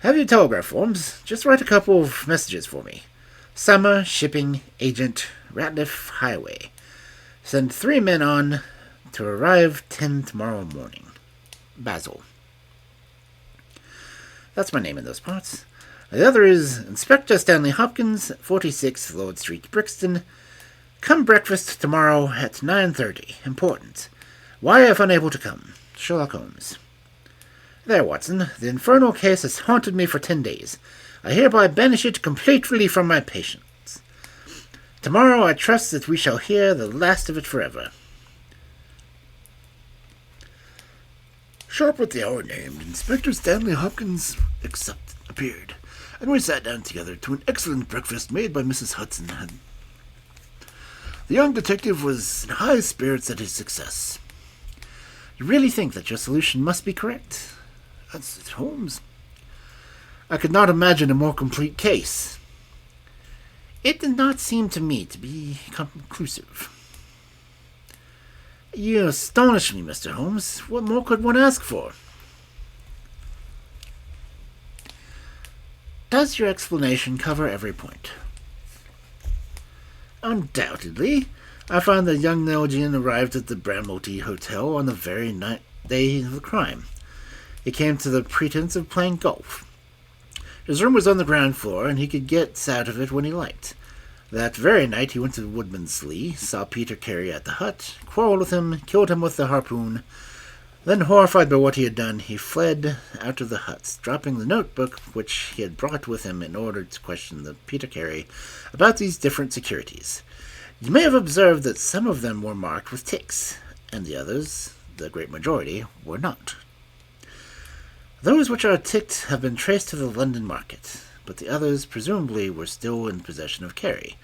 Have your telegraph forms. Just write a couple of messages for me. Summer, shipping, agent, Ratliff Highway. Send 3 men on to arrive 10 tomorrow morning. Basil." That's my name in those parts. The other is Inspector Stanley Hopkins, 46 Lord Street, Brixton. Come breakfast tomorrow at 9:30. Important. Why if unable to come? Sherlock Holmes. There, Watson. The infernal case has haunted me for 10 days. I hereby banish it completely from my patience. Tomorrow I trust that we shall hear the last of it forever. Sharp at the hour named, Inspector Stanley Hopkins appeared, and we sat down together to an excellent breakfast made by Mrs. Hudson. The young detective was in high spirits at his success. "You really think that your solution must be correct?" "That's Holmes. I could not imagine a more complete case." "It did not seem to me to be conclusive." "You astonish me, Mr. Holmes. What more could one ask for?" "Does your explanation cover every point?" "Undoubtedly. I find that young Nelgian arrived at the Bramley Hotel on the very day of the crime. He came to the pretense of playing golf. His room was on the ground floor, and he could get out of it when he liked. That very night he went to Woodmansley, saw Peter Carey at the hut, quarreled with him, killed him with the harpoon. Then, horrified by what he had done, he fled out of the hut, dropping the notebook which he had brought with him in order to question the Peter Carey about these different securities. You may have observed that some of them were marked with ticks, and the others, the great majority, were not. Those which are ticked have been traced to the London market, but the others presumably were still in possession of Carey.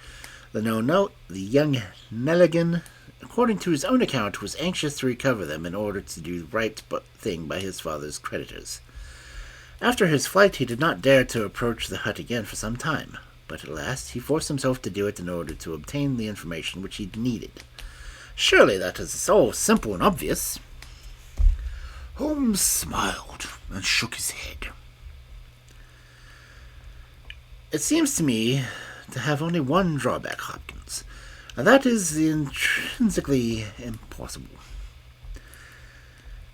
The young Nelligan, according to his own account, was anxious to recover them in order to do the right thing by his father's creditors. After his flight he did not dare to approach the hut again for some time, but at last he forced himself to do it in order to obtain the information which he needed. Surely that is all simple and obvious." Holmes smiled and shook his head. "It seems to me to have only one drawback, Hopkins, and that is the intrinsically impossible.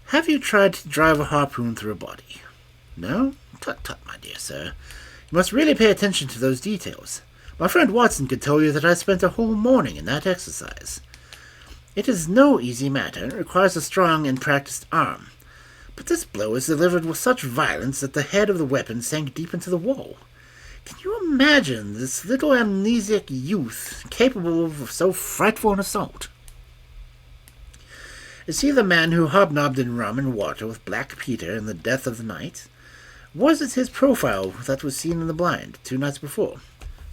Have you tried to drive a harpoon through a body? No? Tut, tut, my dear sir. You must really pay attention to those details. My friend Watson could tell you that I spent a whole morning in that exercise. It is no easy matter, and requires a strong and practiced arm. But this blow is delivered with such violence that the head of the weapon sank deep into the wall. Can you imagine this little amnesiac youth capable of so frightful an assault? Is he the man who hobnobbed in rum and water with Black Peter in the death of the night? Was it his profile that was seen in the blind 2 nights before?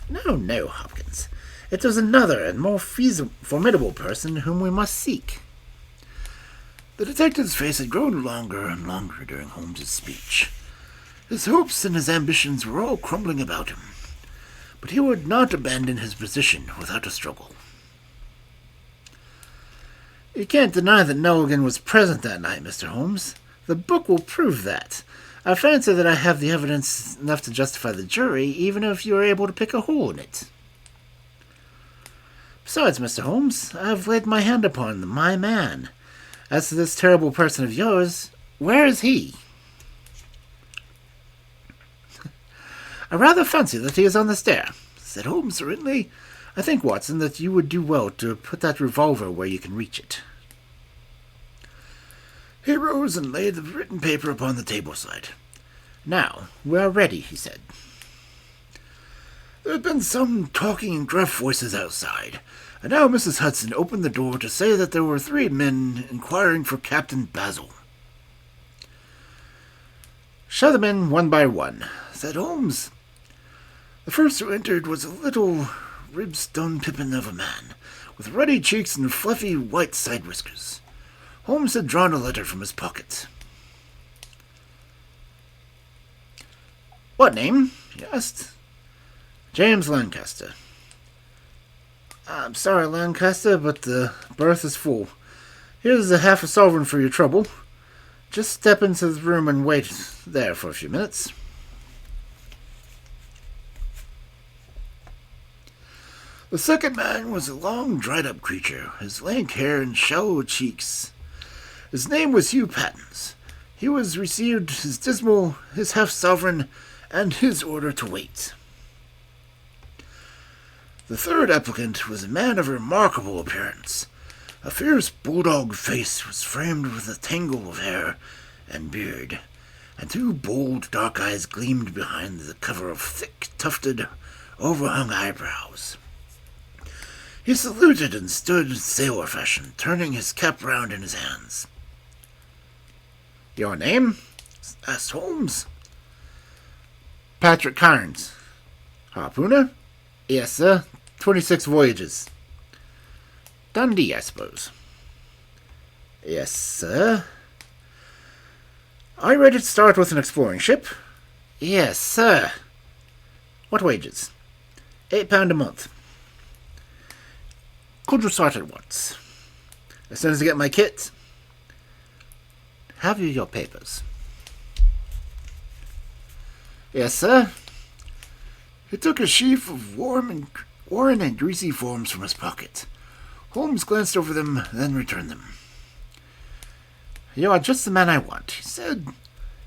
No, Hopkins. It was another and more formidable person whom we must seek." The detective's face had grown longer and longer during Holmes's speech. His hopes and his ambitions were all crumbling about him, but he would not abandon his position without a struggle. "You can't deny that Nelligan was present that night, Mr. Holmes. The book will prove that. I fancy that I have the evidence enough to justify the jury, even if you are able to pick a hole in it. Besides, Mr. Holmes, I have laid my hand upon my man. As to this terrible person of yours, where is he?" "I rather fancy that he is on the stair," said Holmes serenely. "I think, Watson, that you would do well to put that revolver where you can reach it." He rose and laid the written paper upon the table-side. "Now, we are ready," he said. There had been some talking in gruff voices outside, and now Mrs. Hudson opened the door to say that there were 3 men inquiring for Captain Basil. "Show them in one by one," said Holmes. The first who entered was a little ribstone pippin of a man, with ruddy cheeks and fluffy white side whiskers. Holmes had drawn a letter from his pocket. "What name?" he asked. "James Lancaster." "I'm sorry, Lancaster, but the berth is full. Here's half a sovereign for your trouble. Just step into the room and wait there for a few minutes." The second man was a long, dried-up creature, his lank hair and shallow cheeks. His name was Hugh Pattens. He was received his half-sovereign, and his order to wait. The third applicant was a man of remarkable appearance. A fierce bulldog face was framed with a tangle of hair and beard, and 2 bold dark eyes gleamed behind the cover of thick, tufted, overhung eyebrows. He saluted and stood sailor fashion, turning his cap round in his hands. Your name? asked Holmes. Patrick Carnes. Harpooner? Yes, sir. 26 voyages. Dundee, I suppose. Yes, sir. Are you ready to start with an exploring ship? Yes, sir. What wages? £8 a month. Could you start at once? As soon as I get my kit. Have you your papers? Yes, sir. He took a sheaf of worn and greasy forms from his pocket. Holmes glanced over them, then returned them. You are just the man I want, he said.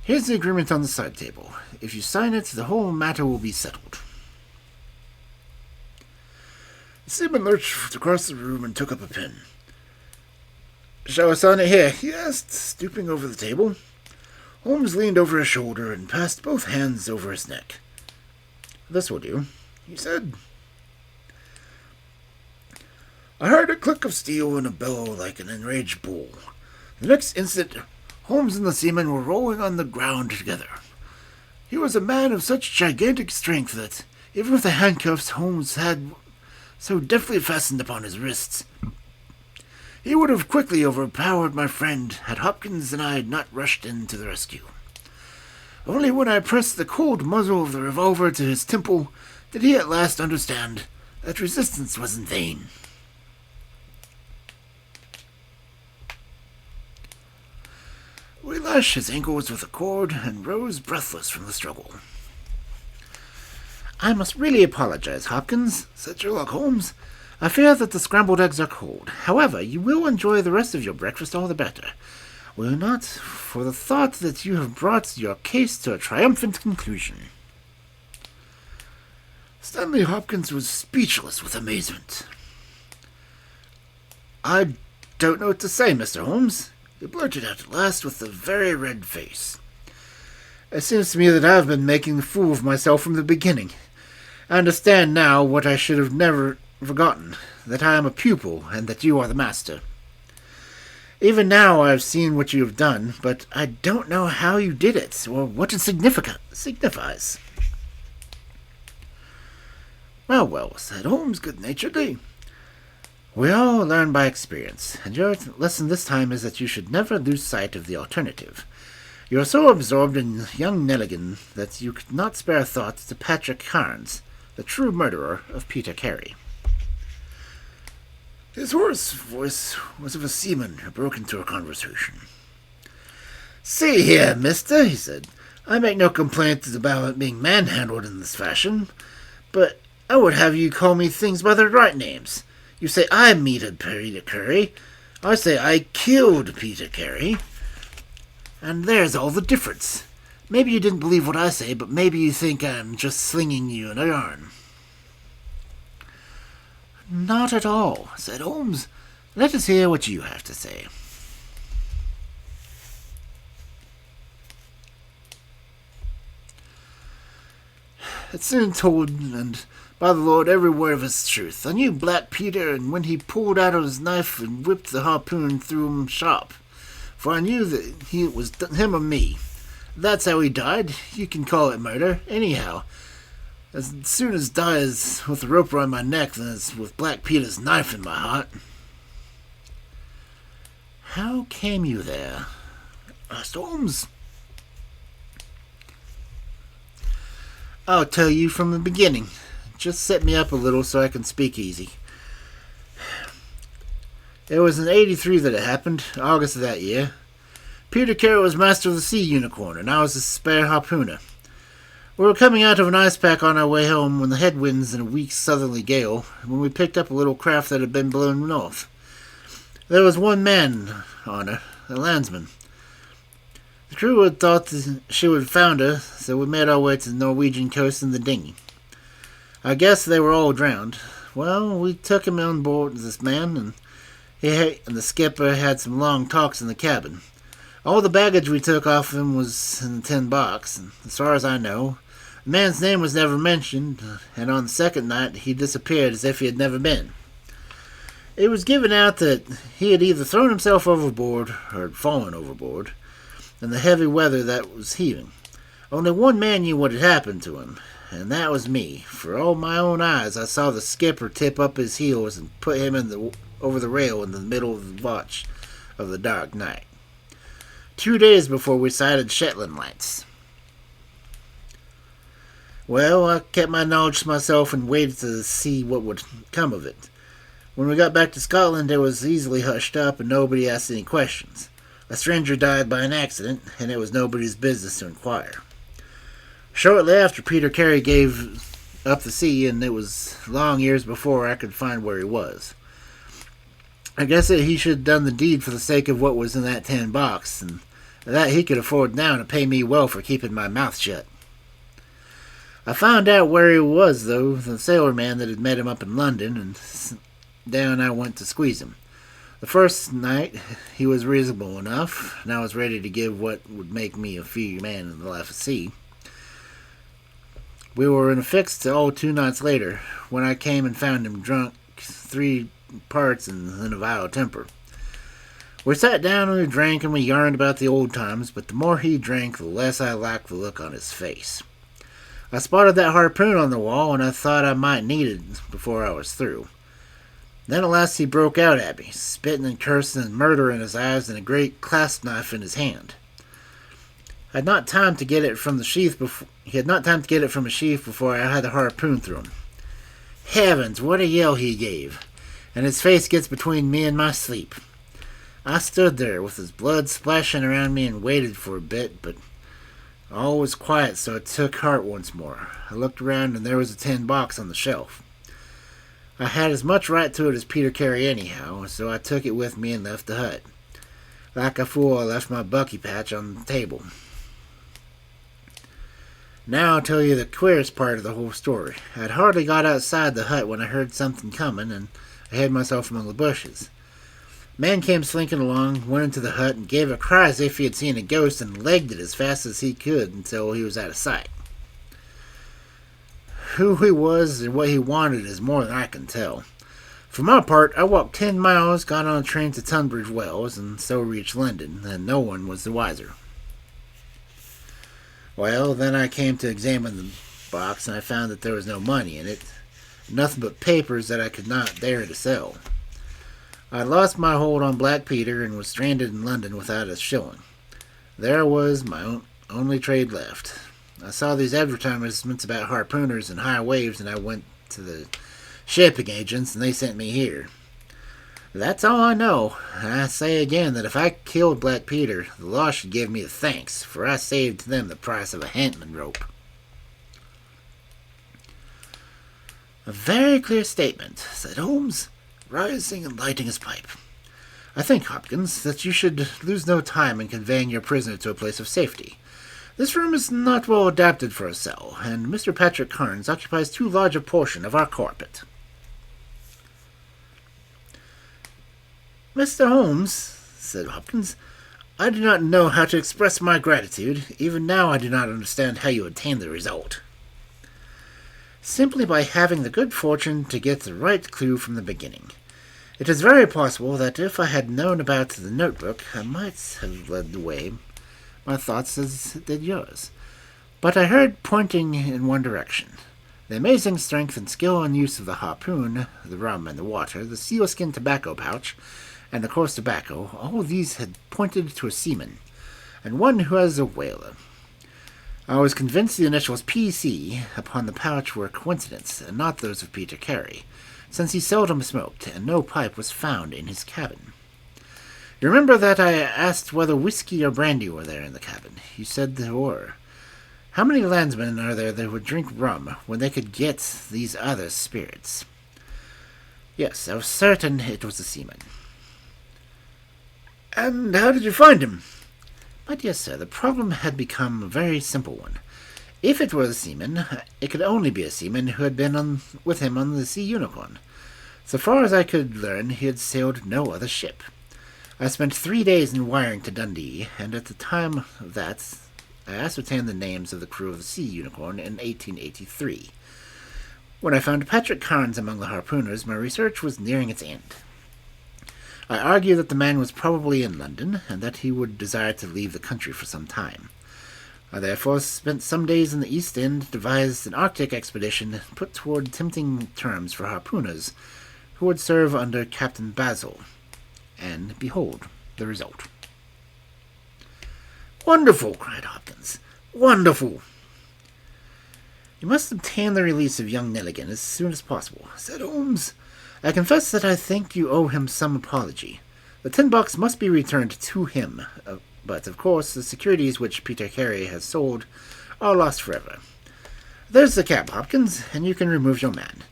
Here's the agreement on the side table. If you sign it, the whole matter will be settled. The seaman lurched across the room and took up a pen. Shall I sign it here? He asked, stooping over the table. Holmes leaned over his shoulder and passed both hands over his neck. This will do, he said. I heard a click of steel and a bellow like an enraged bull. The next instant, Holmes and the seaman were rolling on the ground together. He was a man of such gigantic strength that, even with the handcuffs Holmes had so deftly fastened upon his wrists, he would have quickly overpowered my friend had Hopkins and I not rushed in to the rescue. Only when I pressed the cold muzzle of the revolver to his temple did he at last understand that resistance was in vain. We lashed his ankles with a cord and rose breathless from the struggle. I must really apologize, Hopkins, said Sherlock Holmes. I fear that the scrambled eggs are cold. However, you will enjoy the rest of your breakfast all the better. Will you not? For the thought that you have brought your case to a triumphant conclusion. Stanley Hopkins was speechless with amazement. I don't know what to say, Mr. Holmes, he blurted out at last with a very red face. It seems to me that I have been making a fool of myself from the beginning. I understand now what I should have never forgotten, that I am a pupil and that you are the master. Even now I have seen what you have done, but I don't know how you did it, or what it signifies. Well, said Holmes good-naturedly. We all learn by experience, and your lesson this time is that you should never lose sight of the alternative. You are so absorbed in young Nelligan that you could not spare a thought to Patrick Carnes, the true murderer of Peter Carey. His hoarse voice was of a seaman who broke into a conversation. See here, mister, he said. I make no complaint about being manhandled in this fashion, but I would have you call me things by their right names. You say I meted Peter Carey. I say I killed Peter Carey. And there's all the difference. Maybe you didn't believe what I say, but maybe you think I'm just slinging you in a yarn. Not at all, said Holmes. Let us hear what you have to say. It's soon told, and by the Lord, every word of it's truth. I knew Black Peter, and when he pulled out his knife and whipped the harpoon through him sharp, for I knew that it was him or me. That's how he died. You can call it murder, anyhow. As soon as die is with the rope around my neck than it's with Black Peter's knife in my heart. How came you there? asked Holmes. I'll tell you from the beginning. Just set me up a little so I can speak easy. It was in '83 that it happened, August of that year. Peter Carey was master of the Sea Unicorn, and I was the spare harpooner. We were coming out of an ice pack on our way home when the headwinds and a weak southerly gale, when we picked up a little craft that had been blown north. There was one man on her, a landsman. The crew had thought that she would founder, so we made our way to the Norwegian coast in the dinghy. I guess they were all drowned. Well, we took him on board, this man, and he and the skipper had some long talks in the cabin. All the baggage we took off him was in the tin box, and as far as I know, the man's name was never mentioned, and on the second night he disappeared as if he had never been. It was given out that he had either thrown himself overboard or had fallen overboard, and the heavy weather that was heaving. Only one man knew what had happened to him, and that was me. For all my own eyes, I saw the skipper tip up his heels and put him over the rail in the middle of the watch of the dark night. 2 days before we sighted Shetland lights. Well, I kept my knowledge to myself and waited to see what would come of it. When we got back to Scotland, it was easily hushed up and nobody asked any questions. A stranger died by an accident, and it was nobody's business to inquire. Shortly after, Peter Carey gave up the sea, and it was long years before I could find where he was. I guess that he should have done the deed for the sake of what was in that tin box, and that he could afford now to pay me well for keeping my mouth shut. I found out where he was, though, the sailor man that had met him up in London, and down I went to squeeze him. The first night, he was reasonable enough, and I was ready to give what would make me a free man in the life of sea. We were in a fix till 2 nights later, when I came and found him drunk 3 parts and in a vile temper. We sat down and we drank and we yarned about the old times, but the more he drank, the less I liked the look on his face. I spotted that harpoon on the wall, and I thought I might need it before I was through. Then at last he broke out at me, spitting and cursing and murder in his eyes and a great clasp knife in his hand. He had not time to get it from the sheath before I had the harpoon through him. Heavens, what a yell he gave, and his face gets between me and my sleep. I stood there with his blood splashing around me and waited for a bit, but all was quiet, so I took heart once more. I looked around and there was a tin box on the shelf. I had as much right to it as Peter Carey anyhow, so I took it with me and left the hut. Like a fool, I left my bucky patch on the table. Now I'll tell you the queerest part of the whole story. I had hardly got outside the hut when I heard something coming, and I hid myself among the bushes. A man came slinking along, went into the hut, and gave a cry as if he had seen a ghost, and legged it as fast as he could until he was out of sight. Who he was and what he wanted is more than I can tell. For my part, I walked 10 miles, got on a train to Tunbridge Wells, and so reached London, and no one was the wiser. Well, then I came to examine the box, and I found that there was no money in it, nothing but papers that I could not dare to sell. I had lost my hold on Black Peter and was stranded in London without a shilling. There was my only trade left. I saw these advertisements about harpooners and high waves, and I went to the shipping agents, and they sent me here. That's all I know, and I say again that if I killed Black Peter, the law should give me the thanks, for I saved them the price of a hangman rope. A very clear statement, said Holmes, rising and lighting his pipe. I think, Hopkins, that you should lose no time in conveying your prisoner to a place of safety. This room is not well adapted for a cell, and Mr. Patrick Carnes occupies too large a portion of our carpet. Mr. Holmes, said Hopkins, I do not know how to express my gratitude. Even now I do not understand how you attained the result. Simply by having the good fortune to get the right clue from the beginning. It is very possible that if I had known about the notebook, I might have led the way my thoughts as did yours. But I heard pointing in one direction. The amazing strength and skill and use of the harpoon, the rum and the water, the sealskin tobacco pouch, and the coarse tobacco, all these had pointed to a seaman, and one who was a whaler. I was convinced the initials P.C. upon the pouch were a coincidence, and not those of Peter Carey, since he seldom smoked, and no pipe was found in his cabin. You remember that I asked whether whiskey or brandy were there in the cabin. You said there were. How many landsmen are there that would drink rum when they could get these other spirits? Yes, I was certain it was a seaman. And how did you find him? My dear sir, the problem had become a very simple one. If it was a seaman, it could only be a seaman who had been with him on the Sea Unicorn. So far as I could learn, he had sailed no other ship. I spent 3 days in wiring to Dundee, and at the time of that, I ascertained the names of the crew of the Sea Unicorn in 1883. When I found Patrick Carnes among the harpooners, my research was nearing its end. I argue that the man was probably in London, and that he would desire to leave the country for some time. I therefore spent some days in the East End, devised an Arctic expedition, put toward tempting terms for harpooners, who would serve under Captain Basil. And behold, the result. "Wonderful!" cried Hopkins. "Wonderful!" "You must obtain the release of young Nelligan as soon as possible," said Holmes. "I confess that I think you owe him some apology. The $10 must be returned to him, but of course the securities which Peter Carey has sold are lost forever. There's the cab, Hopkins, and you can remove your man.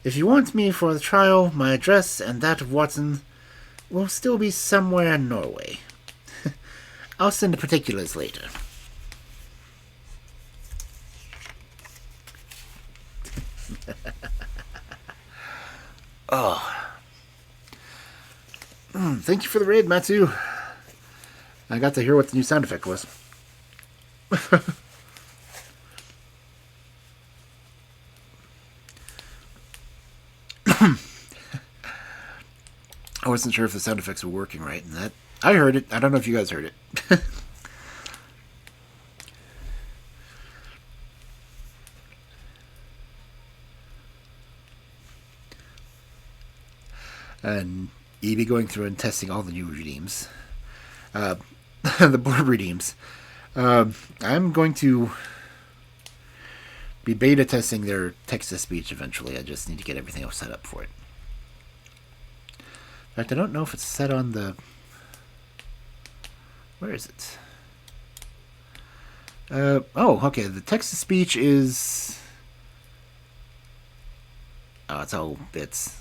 If you want me for the trial, my address and that of Watson will still be somewhere in Norway. I'll send the particulars later." Oh. Thank you for the raid, Matsu. I got to hear what the new sound effect was. I wasn't sure if the sound effects were working right, and that I heard it. I don't know if you guys heard it. And you'd be going through and testing all the new redeems. The board redeems. I'm going to be beta testing their text-to-speech eventually. I just need to get everything else set up for it. In fact, I don't know if it's set on the... Where is it? Oh, okay. The text-to-speech is... Oh, it's all bits.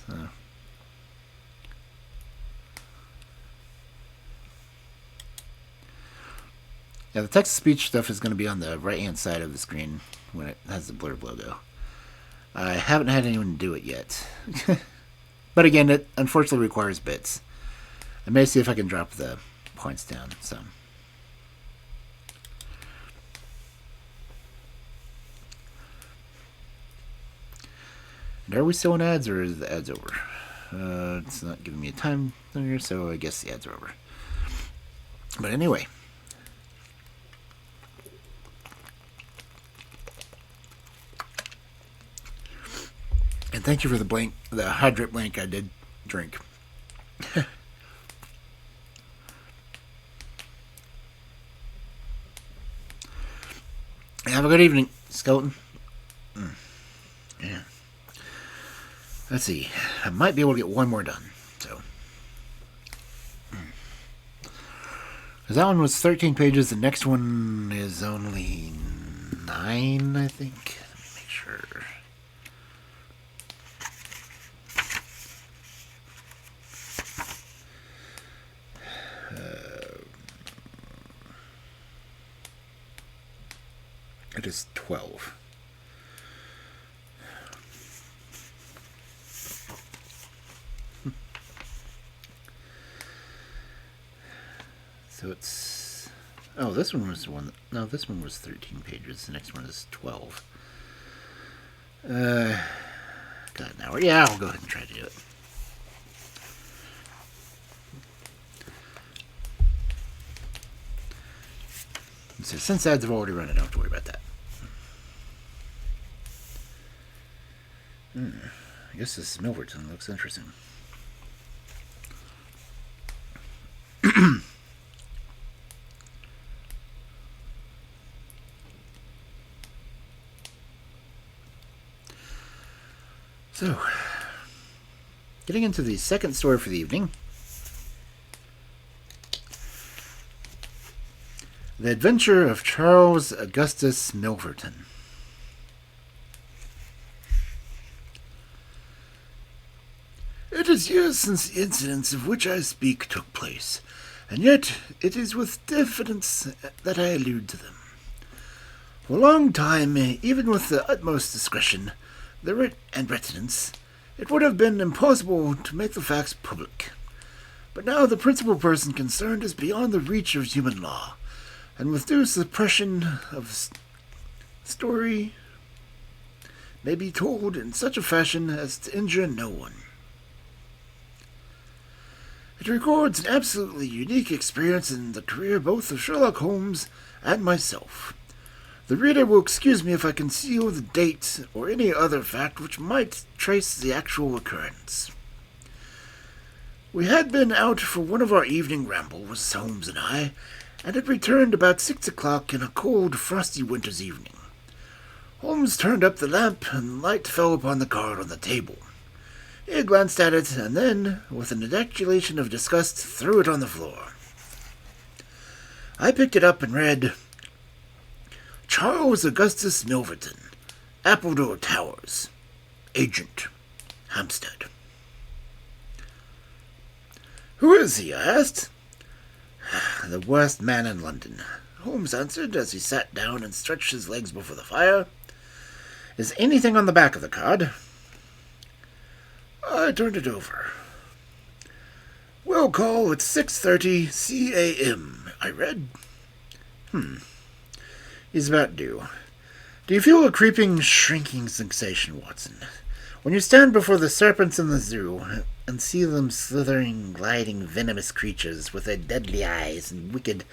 Yeah, the text-to-speech stuff is going to be on the right-hand side of the screen when it has the blurb logo. I haven't had anyone do it yet. But again, it unfortunately requires bits. I may see if I can drop the points down some. And are we still in ads, or is the ads over? It's not giving me a time here, so I guess the ads are over. But anyway. And thank you for the hydrate blank I did drink. Have a good evening, Skeleton. Yeah. Let's see. I might be able to get one more done. So, because that one was 13 pages. The next one is only 9, I think. Let me make sure. It is 12. So it's... Oh, this one was the one... No, this one was 13 pages. The next one is 12. Got an hour. Yeah, I'll go ahead and try to do it. So since ads have already run, I don't have to worry about that. I guess this Milverton looks interesting. So, getting into the second story for the evening. The Adventure of Charles Augustus Milverton. It is years since the incidents of which I speak took place, and yet it is with diffidence that I allude to them. For a long time, even with the utmost discretion and reticence, it would have been impossible to make the facts public. But now the principal person concerned is beyond the reach of human law, and with due suppression of story may be told in such a fashion as to injure no one. It records an absolutely unique experience in the career both of Sherlock Holmes and myself. The reader will excuse me if I conceal the date or any other fact which might trace the actual occurrence. We had been out for one of our evening rambles, Holmes and I, and had returned about 6 o'clock in a cold, frosty winter's evening. Holmes turned up the lamp, and light fell upon the card on the table. He glanced at it, and then, with an ejaculation of disgust, threw it on the floor. I picked it up and read, Charles Augustus Milverton, Appledore Towers, Agent, Hampstead. Who is he? I asked. The worst man in London, Holmes answered as he sat down and stretched his legs before the fire. Is anything on the back of the card? I turned it over. Will call at 6:30 c.a.m., I read. He's about due. Do you feel a creeping, shrinking sensation, Watson, when you stand before the serpents in the zoo and see them slithering, gliding, venomous creatures with their deadly eyes and wicked,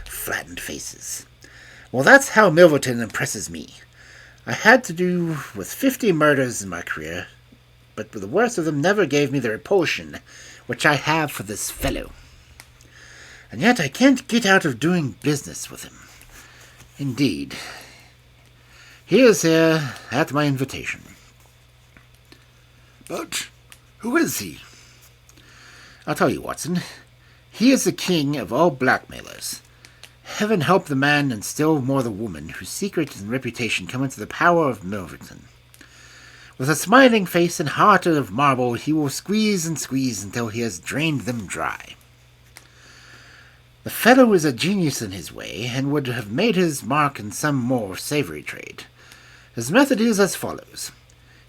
flattened faces? Well, that's how Milverton impresses me. I had to do with 50 murders in my career, but the worst of them never gave me the repulsion which I have for this fellow. And yet I can't get out of doing business with him. Indeed. He is here at my invitation. But who is he? I'll tell you, Watson. He is the king of all blackmailers. Heaven help the man, and still more the woman, whose secret and reputation come into the power of Milverton. With a smiling face and heart of marble, he will squeeze and squeeze until he has drained them dry. The fellow is a genius in his way, and would have made his mark in some more savory trade. His method is as follows.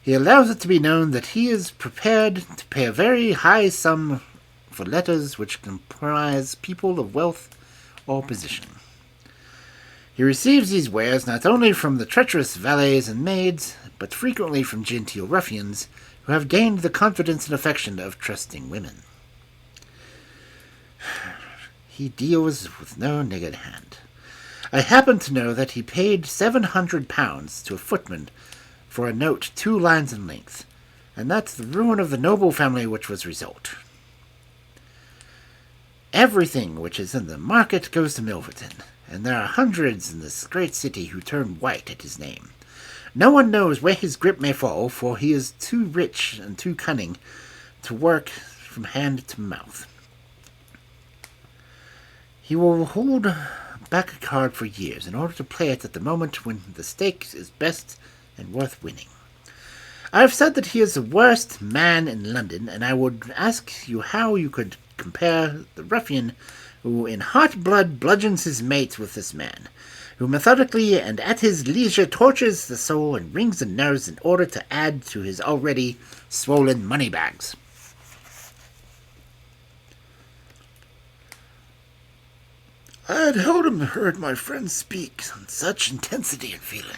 He allows it to be known that he is prepared to pay a very high sum for letters which comprise people of wealth or position. He receives these wares not only from the treacherous valets and maids, but frequently from genteel ruffians who have gained the confidence and affection of trusting women. He deals with no niggard hand. I happen to know that he paid £700 to a footman for a note 2 lines in length, and that's the ruin of the noble family which was result. Everything which is in the market goes to Milverton, and there are hundreds in this great city who turn white at his name. No one knows where his grip may fall, for he is too rich and too cunning to work from hand to mouth. He will hold back a card for years in order to play it at the moment when the stake is best and worth winning. I have said that he is the worst man in London, and I would ask you how you could compare the ruffian who in hot blood bludgeons his mate with this man, who methodically and at his leisure tortures the soul and wrings the nerves in order to add to his already swollen money bags. I had seldom heard my friend speak in such intensity and feeling.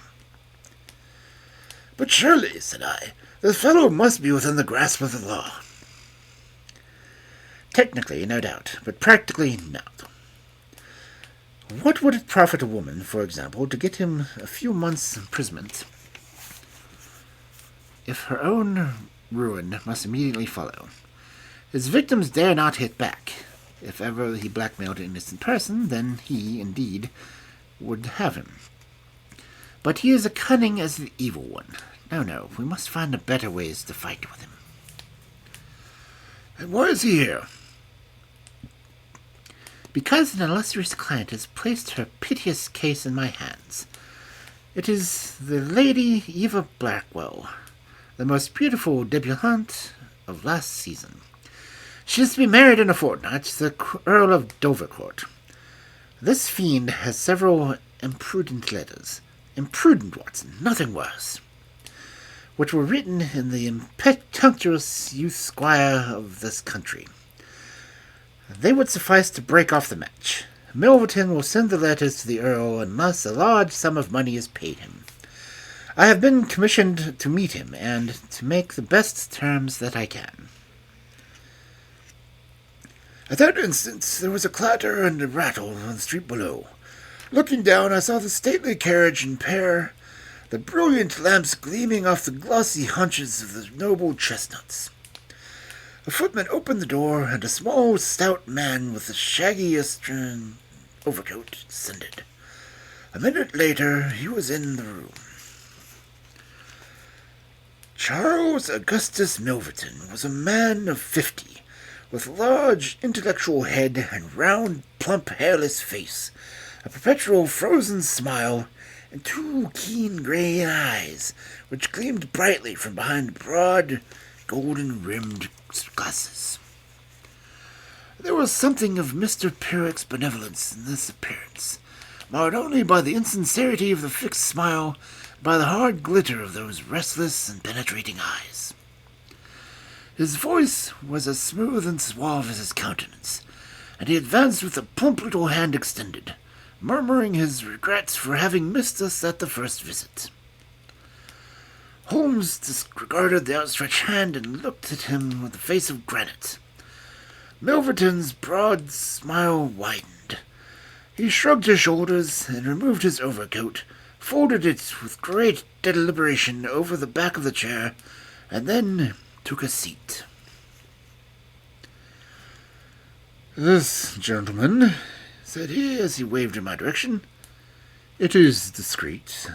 But surely, said I, this fellow must be within the grasp of the law. Technically, no doubt, but practically not. What would it profit a woman, for example, to get him a few months' imprisonment if her own ruin must immediately follow? His victims dare not hit back. If ever he blackmailed an innocent person, then he, indeed, would have him. But he is as cunning as the evil one. No, we must find better ways to fight with him. And why is he here? Because an illustrious client has placed her piteous case in my hands. It is the Lady Eva Blackwell, the most beautiful debutante of last season. She is to be married in a fortnight to the Earl of Dovercourt. This fiend has several imprudent letters. Imprudent, Watson, nothing worse. Which were written in the impetuous youth squire of this country. They would suffice to break off the match. Milverton will send the letters to the Earl unless a large sum of money is paid him. I have been commissioned to meet him, and to make the best terms that I can. At that instant, there was a clatter and a rattle on the street below. Looking down, I saw the stately carriage and pair, the brilliant lamps gleaming off the glossy haunches of the noble chestnuts. A footman opened the door, and a small, stout man with a shaggy Austrian overcoat descended. A minute later, he was in the room. Charles Augustus Milverton was a man of 50, with a large, intellectual head and round, plump, hairless face, a perpetual frozen smile, and two keen grey eyes, which gleamed brightly from behind broad, golden-rimmed glasses. There was something of Mr. Pyrrhich's benevolence in this appearance, marred only by the insincerity of the fixed smile, and by the hard glitter of those restless and penetrating eyes. His voice was as smooth and suave as his countenance, and he advanced with a plump little hand extended, murmuring his regrets for having missed us at the first visit. Holmes disregarded the outstretched hand and looked at him with a face of granite. Milverton's broad smile widened. He shrugged his shoulders and removed his overcoat, folded it with great deliberation over the back of the chair, and then took a seat. "This gentleman," said he as he waved in my direction. "It is discreet.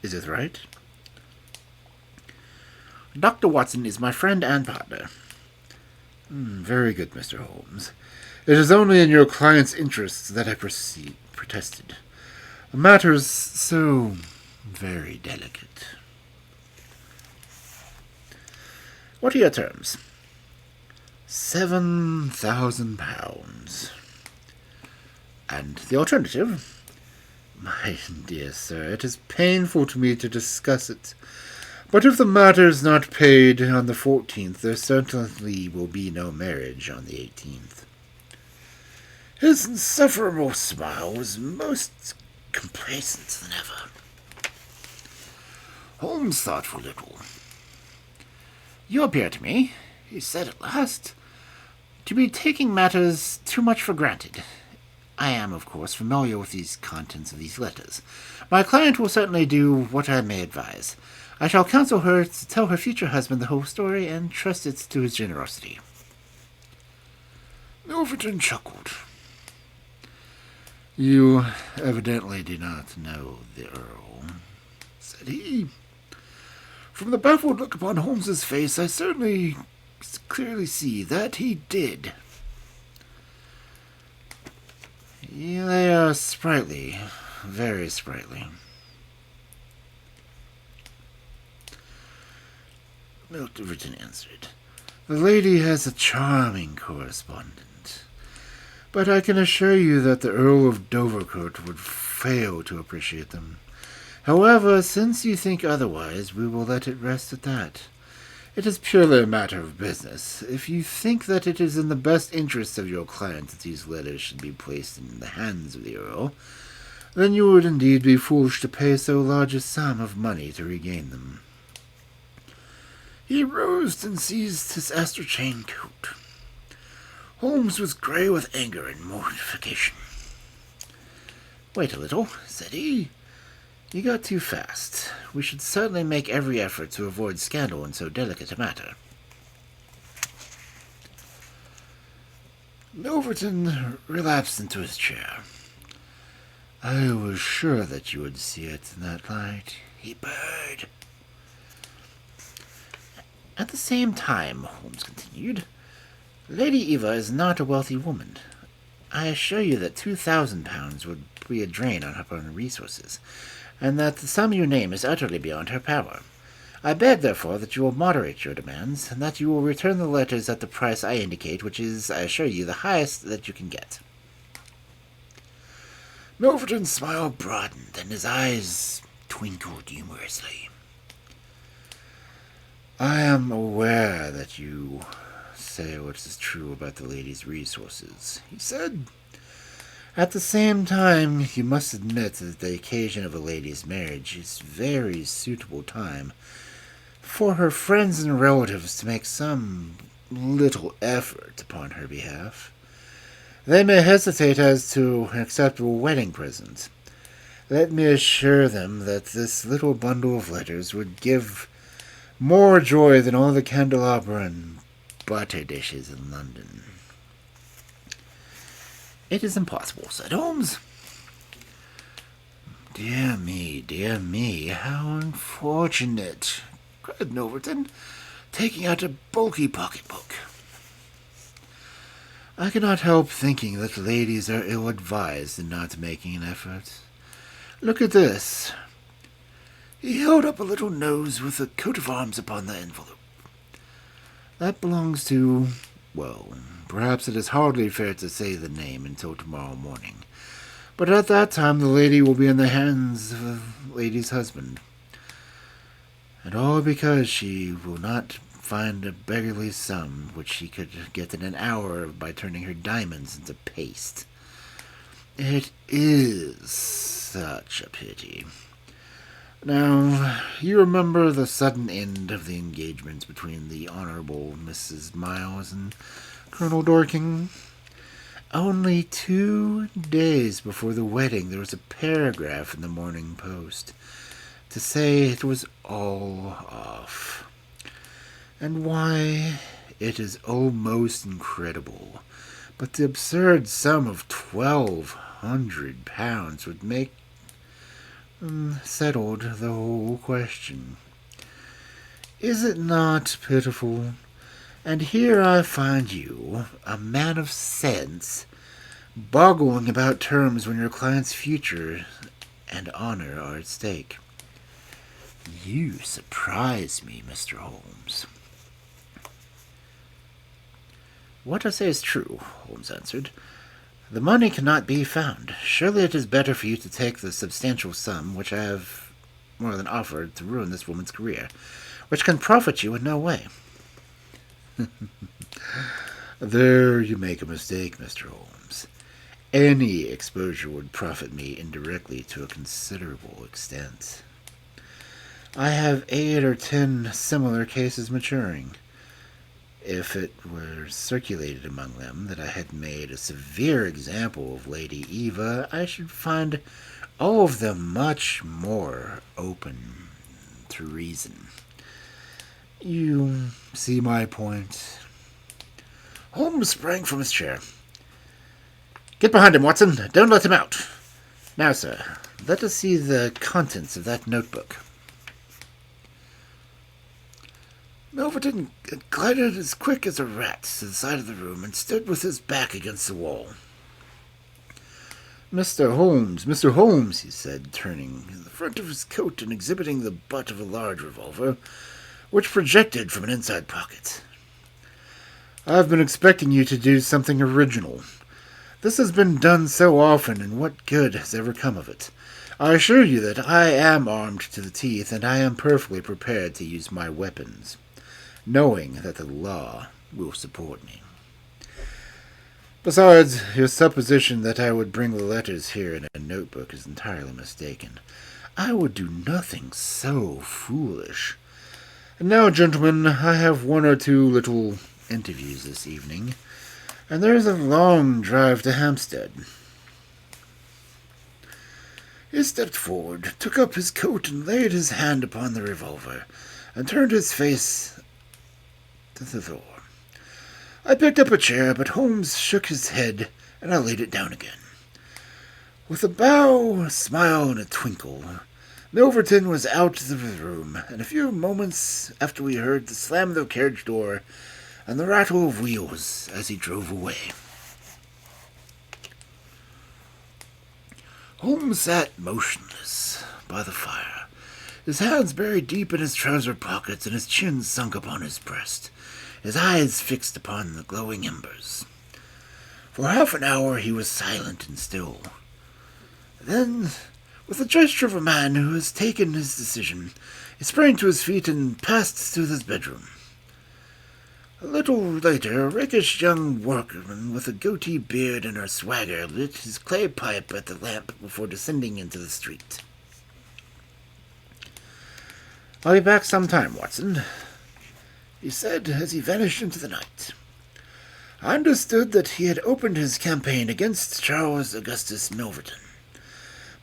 Is it right?" "Dr. Watson is my friend and partner." "Very good, Mr. Holmes. It is only in your client's interests that I protested. Matters so very delicate." "What are your terms?" £7,000. "And the alternative?" "My dear sir, it is painful to me to discuss it. But if the matter is not paid on the 14th, there certainly will be no marriage on the 18th. His insufferable smile was most complacent than ever. Holmes thought for a little. "You appear to me," he said at last, "to be taking matters too much for granted. I am, of course, familiar with these contents of these letters. My client will certainly do what I may advise. I shall counsel her to tell her future husband the whole story and trust it to his generosity." Milverton chuckled. "You evidently do not know the Earl," said he. From the baffled look upon Holmes's face, I certainly clearly see that he did. "They are sprightly, very sprightly." Milverton answered. "The lady has a charming correspondent, but I can assure you that the Earl of Dovercourt would fail to appreciate them. However, since you think otherwise, we will let it rest at that. It is purely a matter of business. If you think that it is in the best interests of your client that these letters should be placed in the hands of the Earl, then you would indeed be foolish to pay so large a sum of money to regain them." He rose and seized his astrachan coat. Holmes was grey with anger and mortification. "Wait a little," said he. "You got too fast. We should certainly make every effort to avoid scandal in so delicate a matter." Milverton relapsed into his chair. "I was sure that you would see it in that light," he purred. "At the same time," Holmes continued, "Lady Eva is not a wealthy woman. I assure you that £2,000 would be a drain on her own resources, and that the sum you name is utterly beyond her power. I beg, therefore, that you will moderate your demands, and that you will return the letters at the price I indicate, which is, I assure you, the highest that you can get." Milverton's smile broadened, and his eyes twinkled humorously. "I am aware that you say what is true about the lady's resources," he said. "At the same time, you must admit that the occasion of a lady's marriage is very suitable time for her friends and relatives to make some little effort upon her behalf. They may hesitate as to an acceptable wedding present. Let me assure them that this little bundle of letters would give more joy than all the candelabra and butter dishes in London. It is impossible, said Holmes. Dear me, how unfortunate, cried Milverton, taking out a bulky pocketbook. I cannot help thinking that ladies are ill-advised in not making an effort. Look at this. He held up a little nose with a coat of arms upon the envelope. That belongs to, well, perhaps it is hardly fair to say the name until tomorrow morning. But at that time the lady will be in the hands of a lady's husband. And all because she will not find a beggarly sum which she could get in an hour by turning her diamonds into paste. It is such a pity. Now, you remember the sudden end of the engagement between the Honourable Mrs. Miles and Colonel Dorking? Only 2 days before the wedding there was a paragraph in the Morning Post to say it was all off. And why, it is almost incredible, but the absurd sum of £1,200 would make settled the whole question. Is it not pitiful? And here I find you, a man of sense, boggling about terms when your client's future and honor are at stake. You surprise me, Mr. Holmes. What I say is true, Holmes answered. The money cannot be found. Surely it is better for you to take the substantial sum which I have more than offered to ruin this woman's career, which can profit you in no way. There you make a mistake, Mr. Holmes. Any exposure would profit me indirectly to a considerable extent. I have 8 or 10 similar cases maturing. If it were circulated among them that I had made a severe example of Lady Eva, I should find all of them much more open to reason. You see my point? Holmes sprang from his chair. Get behind him, Watson. Don't let him out. Now, sir, let us see the contents of that notebook. Milverton glided as quick as a rat to the side of the room and stood with his back against the wall. Mr. Holmes, he said, turning in the front of his coat and exhibiting the butt of a large revolver, which projected from an inside pocket. I've been expecting you to do something original. This has been done so often, and what good has ever come of it? I assure you that I am armed to the teeth, and I am perfectly prepared to use my weapons, knowing that the law will support me. Besides, your supposition that I would bring the letters here in a notebook is entirely mistaken. I would do nothing so foolish. And now, gentlemen, I have 1 or 2 little interviews this evening, and there is a long drive to Hampstead. He stepped forward, took up his coat, and laid his hand upon the revolver, and turned his face to the door. I picked up a chair, but Holmes shook his head, and I laid it down again. With a bow, a smile, and a twinkle, Milverton was out of the room, and a few moments after we heard the slam of the carriage door and the rattle of wheels as he drove away. Holmes sat motionless by the fire, his hands buried deep in his trouser pockets and his chin sunk upon his breast, his eyes fixed upon the glowing embers. For half an hour he was silent and still. Then, with the gesture of a man who has taken his decision, he sprang to his feet and passed through his bedroom. A little later, a rakish young workman with a goatee beard and a swagger lit his clay pipe at the lamp before descending into the street. "I'll be back some time, Watson," he said as he vanished into the night. I understood that he had opened his campaign against Charles Augustus Milverton,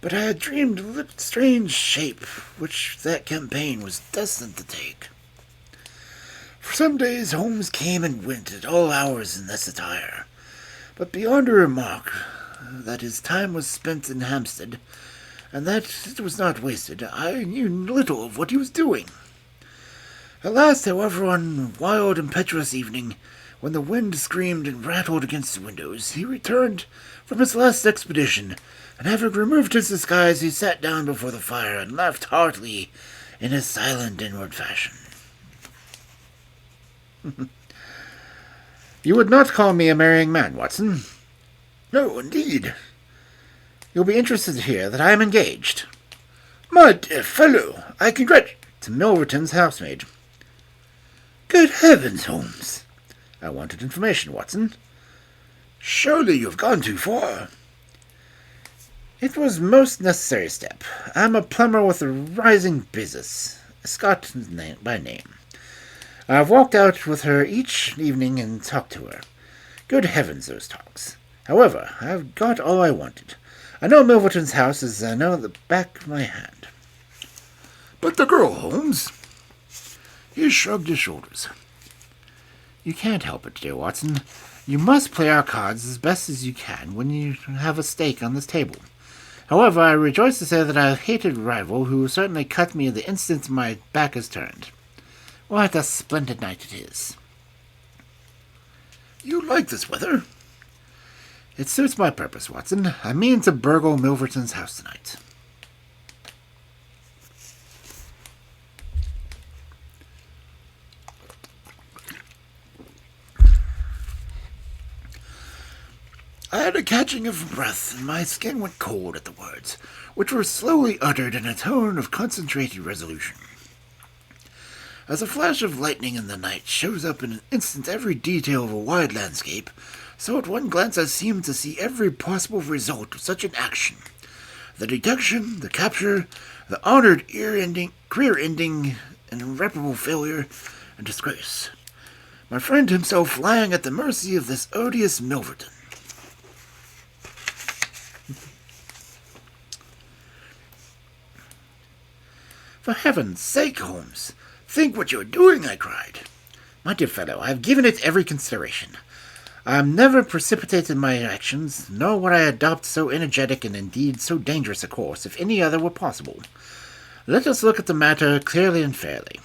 but I had dreamed of the strange shape which that campaign was destined to take. For some days Holmes came and went at all hours in this attire, but beyond a remark that his time was spent in Hampstead, and that it was not wasted, I knew little of what he was doing. At last, however, one wild, impetuous evening, when the wind screamed and rattled against the windows, he returned from his last expedition, and having removed his disguise, he sat down before the fire and laughed heartily in his silent inward fashion. You would not call me a marrying man, Watson? No, indeed. You'll be interested to hear that I am engaged. My dear fellow, I congratulate to Milverton's housemaid. Good heavens, Holmes! I wanted information, Watson. Surely you have gone too far. It was most necessary step. I am a plumber with a rising business, a Scot by name. I have walked out with her each evening and talked to her. Good heavens, those talks. However, I have got all I wanted. I know Milverton's house as I know the back of my hand. But the girl, Holmes? He shrugged his shoulders. You can't help it, dear Watson. You must play our cards as best as you can when you have a stake on this table. However, I rejoice to say that I have hated a rival who certainly cut me the instant my back is turned. What a splendid night it is. You like this weather? It suits my purpose, Watson. I mean to burgle Milverton's house tonight. I had a catching of breath, and my skin went cold at the words, which were slowly uttered in a tone of concentrated resolution. As a flash of lightning in the night shows up in an instant every detail of a wide landscape, so at one glance I seemed to see every possible result of such an action. The detection, the capture, the honored career-ending, and irreparable failure and disgrace. My friend himself lying at the mercy of this odious Milverton. For heaven's sake, Holmes, think what you are doing, I cried. My dear fellow, I have given it every consideration. I am never precipitate in my actions, nor would I adopt so energetic and indeed so dangerous a course if any other were possible. Let us look at the matter clearly and fairly.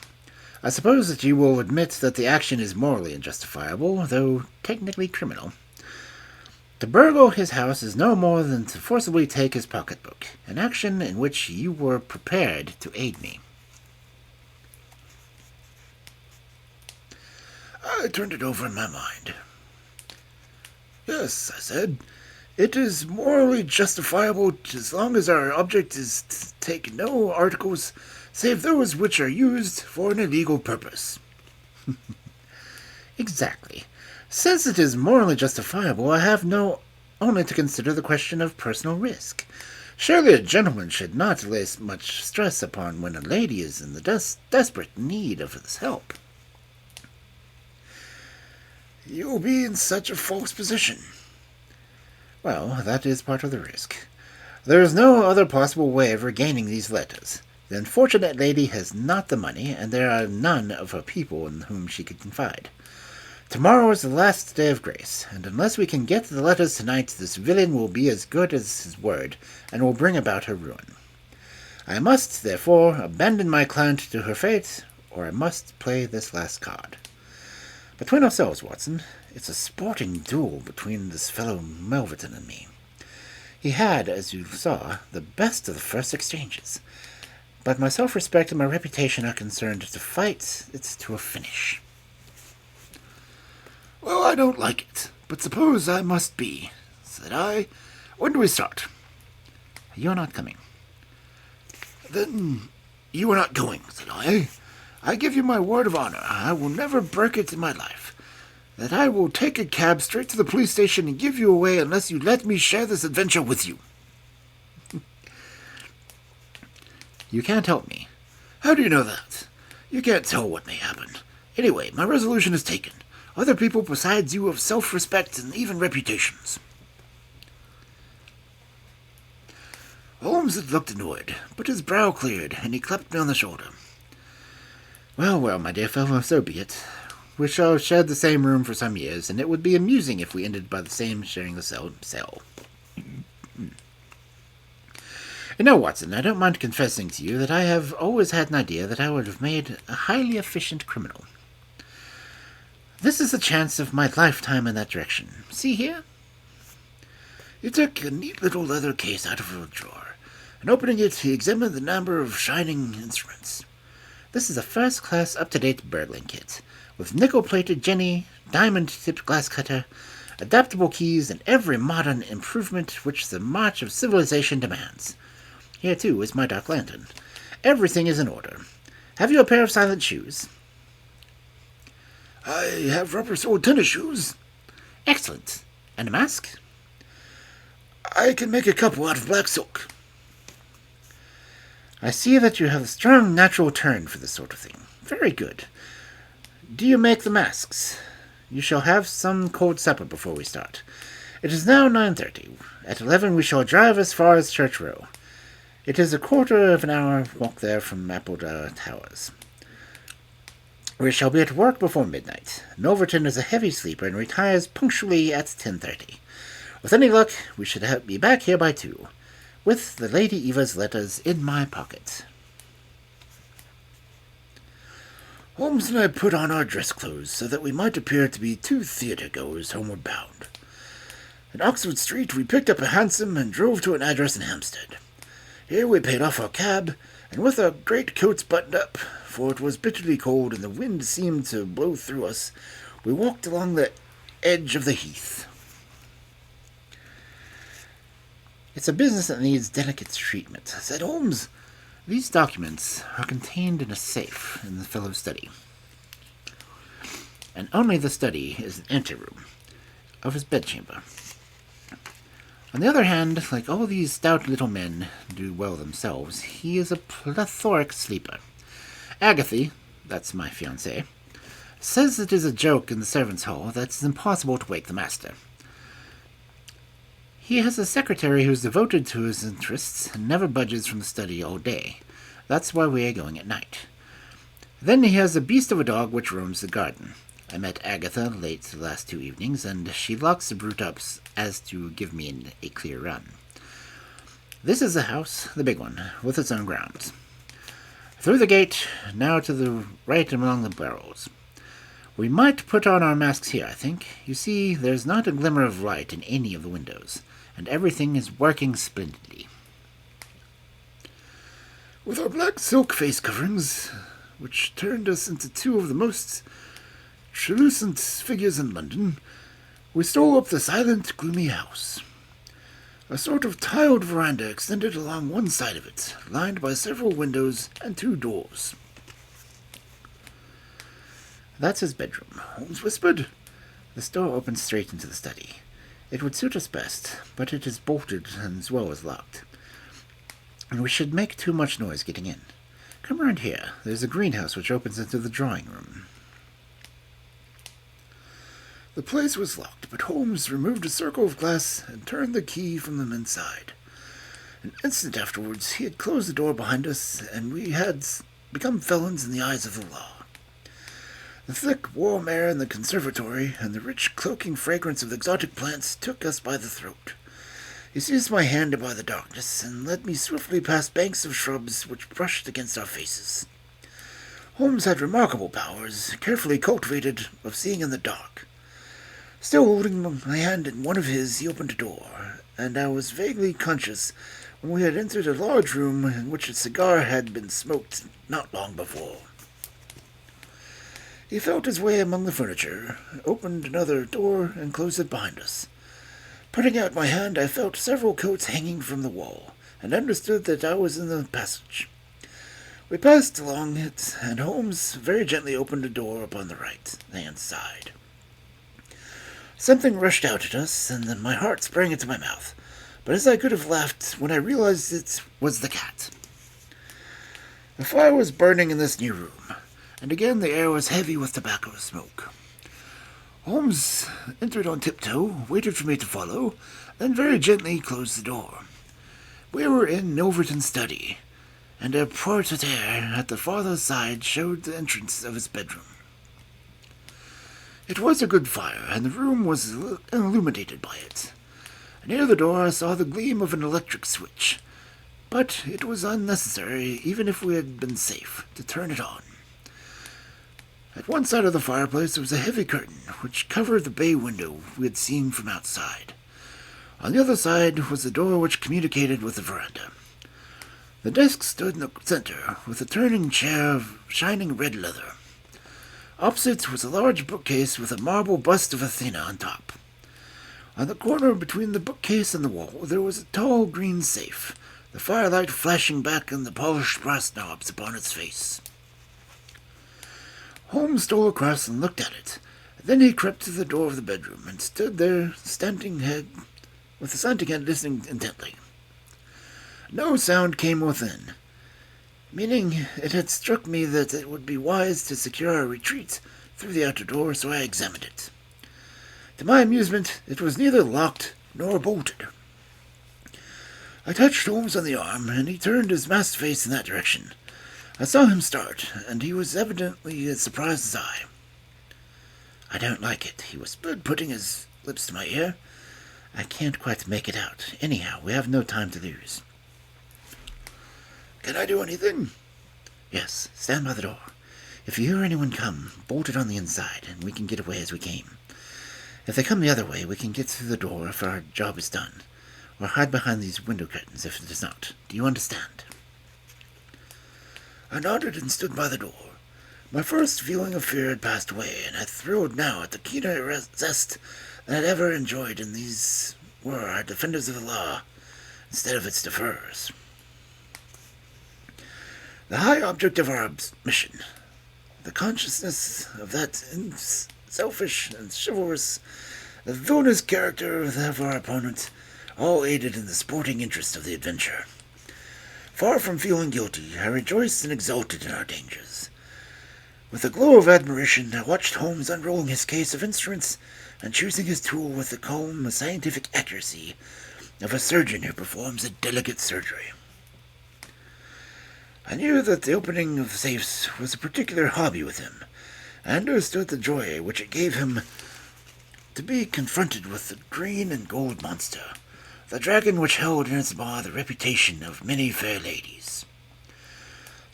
I suppose that you will admit that the action is morally unjustifiable, though technically criminal. To burgle his house is no more than to forcibly take his pocketbook, an action in which you were prepared to aid me. I turned it over in my mind. Yes, I said, it is morally justifiable as long as our object is to take no articles save those which are used for an illegal purpose. Exactly. Since it is morally justifiable, I have only to consider the question of personal risk. Surely a gentleman should not lay much stress upon when a lady is in the desperate need of his help. You will be in such a false position. Well, that is part of the risk. There is no other possible way of regaining these letters. The unfortunate lady has not the money, and there are none of her people in whom she could confide. Tomorrow is the last day of grace, and unless we can get the letters tonight, this villain will be as good as his word, and will bring about her ruin. I must, therefore, abandon my client to her fate, or I must play this last card. Between ourselves, Watson, it's a sporting duel between this fellow Milverton and me. He had, as you saw, the best of the first exchanges, but my self-respect and my reputation are concerned to fight it to a finish. Well, I don't like it, but suppose I must be, said I. When do we start? You're not coming. Then you are not going, said I. I give you my word of honor, I will never break it in my life, that I will take a cab straight to the police station and give you away unless you let me share this adventure with you. You can't help me. How do you know that? You can't tell what may happen. Anyway, my resolution is taken. Other people besides you have self-respect and even reputations. Holmes had looked annoyed, but his brow cleared, and he clapped me on the shoulder. Well, well, my dear fellow, so be it. We shall have shared the same room for some years, and it would be amusing if we ended by the same sharing the cell. And now, Watson, I don't mind confessing to you that I have always had an idea that I would have made a highly efficient criminal. This is the chance of my lifetime in that direction. See here? He took a neat little leather case out of a drawer, and opening it, he examined the number of shining instruments. This is a first-class, up-to-date burgling kit, with nickel-plated jenny, diamond-tipped glass cutter, adaptable keys, and every modern improvement which the march of civilization demands. Here, too, is my dark lantern. Everything is in order. Have you a pair of silent shoes? I have rubber-soled tennis shoes. Excellent. And a mask? I can make a couple out of black silk. I see that you have a strong natural turn for this sort of thing. Very good. Do you make the masks? You shall have some cold supper before we start. It is now 9:30. At 11 we shall drive as far as Church Row. It is a quarter of an hour walk there from Appledore Towers. We shall be at work before midnight. Milverton is a heavy sleeper and retires punctually at 10:30. With any luck, we should be back here by 2, with the Lady Eva's letters in my pocket. Holmes and I put on our dress clothes so that we might appear to be 2 theatre-goers homeward bound. In Oxford Street, we picked up a hansom and drove to an address in Hampstead. Here we paid off our cab, and with our great coats buttoned up, for it was bitterly cold and the wind seemed to blow through us, we walked along the edge of the heath. It's a business that needs delicate treatment, said Holmes. These documents are contained in a safe in the fellow's study. And only the study is an anteroom of his bedchamber. On the other hand, like all these stout little men do well themselves, he is a plethoric sleeper. Agatha, that's my fiancée, says it is a joke in the servants' hall that it's impossible to wake the master. He has a secretary who is devoted to his interests and never budges from the study all day. That's why we are going at night. Then he has a beast of a dog which roams the garden. I met Agatha late the last 2 evenings, and she locks the brute up as to give me a clear run. This is the house, the big one, with its own grounds. Through the gate, now to the right among the barrels. We might put on our masks here, I think. You see, there's not a glimmer of light in any of the windows, and everything is working splendidly. With our black silk face coverings, which turned us into 2 of the most translucent figures in London, we stole up the silent, gloomy house. A sort of tiled veranda extended along one side of it, lined by several windows and 2 doors. That's his bedroom, Holmes whispered. The door opens straight into the study. It would suit us best, but it is bolted as well as locked. And we should make too much noise getting in. Come round here. There's a greenhouse which opens into the drawing room. The place was locked, but Holmes removed a circle of glass and turned the key from the inside. An instant afterwards, he had closed the door behind us, and we had become felons in the eyes of the law. The thick, warm air in the conservatory and the rich, cloaking fragrance of the exotic plants took us by the throat. He seized my hand by the darkness and led me swiftly past banks of shrubs which brushed against our faces. Holmes had remarkable powers, carefully cultivated, of seeing in the dark. Still holding my hand in one of his, he opened a door, and I was vaguely conscious when we had entered a large room in which a cigar had been smoked not long before. He felt his way among the furniture, opened another door, and closed it behind us. Putting out my hand, I felt several coats hanging from the wall, and understood that I was in the passage. We passed along it, and Holmes very gently opened a door upon the right-hand side. Something rushed out at us, and then my heart sprang into my mouth, but as I could have laughed when I realized it was the cat. A fire was burning in this new room, and again the air was heavy with tobacco smoke. Holmes entered on tiptoe, waited for me to follow, then very gently closed the door. We were in Milverton's study, and a portiere at the farther side showed the entrance of his bedroom. It was a good fire, and the room was illuminated by it. Near the door I saw the gleam of an electric switch, but it was unnecessary, even if we had been safe, to turn it on. At one side of the fireplace was a heavy curtain, which covered the bay window we had seen from outside. On the other side was the door which communicated with the veranda. The desk stood in the center, with a turning chair of shining red leather. Opposite was a large bookcase with a marble bust of Athena on top. On the corner between the bookcase and the wall there was a tall green safe, the firelight flashing back on the polished brass knobs upon its face. Holmes stole across and looked at it. Then he crept to the door of the bedroom and stood there, slanting head, listening intently. No sound came within, meaning it had struck me that it would be wise to secure a retreat through the outer door, so I examined it. To my amusement, it was neither locked nor bolted. I touched Holmes on the arm, and he turned his masked face in that direction. I saw him start, and he was evidently as surprised as I. "I don't like it," he whispered, putting his lips to my ear. "I can't quite make it out. Anyhow, we have no time to lose." "Can I do anything?" "Yes, stand by the door. If you hear anyone come, bolt it on the inside, and we can get away as we came. If they come the other way, we can get through the door if our job is done, or hide behind these window curtains if it is not. Do you understand?" I nodded and stood by the door. My first feeling of fear had passed away, and I thrilled now at the keener zest than I had ever enjoyed in these were our defenders of the law, instead of its deferrers. The high object of our mission, the consciousness of that selfish and chivalrous, the villainous character of our opponent, all aided in the sporting interest of the adventure. Far from feeling guilty, I rejoiced and exulted in our dangers. With a glow of admiration, I watched Holmes unrolling his case of instruments and choosing his tool with the calm, scientific accuracy of a surgeon who performs a delicate surgery. I knew that the opening of safes was a particular hobby with him, and understood the joy which it gave him to be confronted with the green and gold monster, the dragon which held in its maw the reputation of many fair ladies.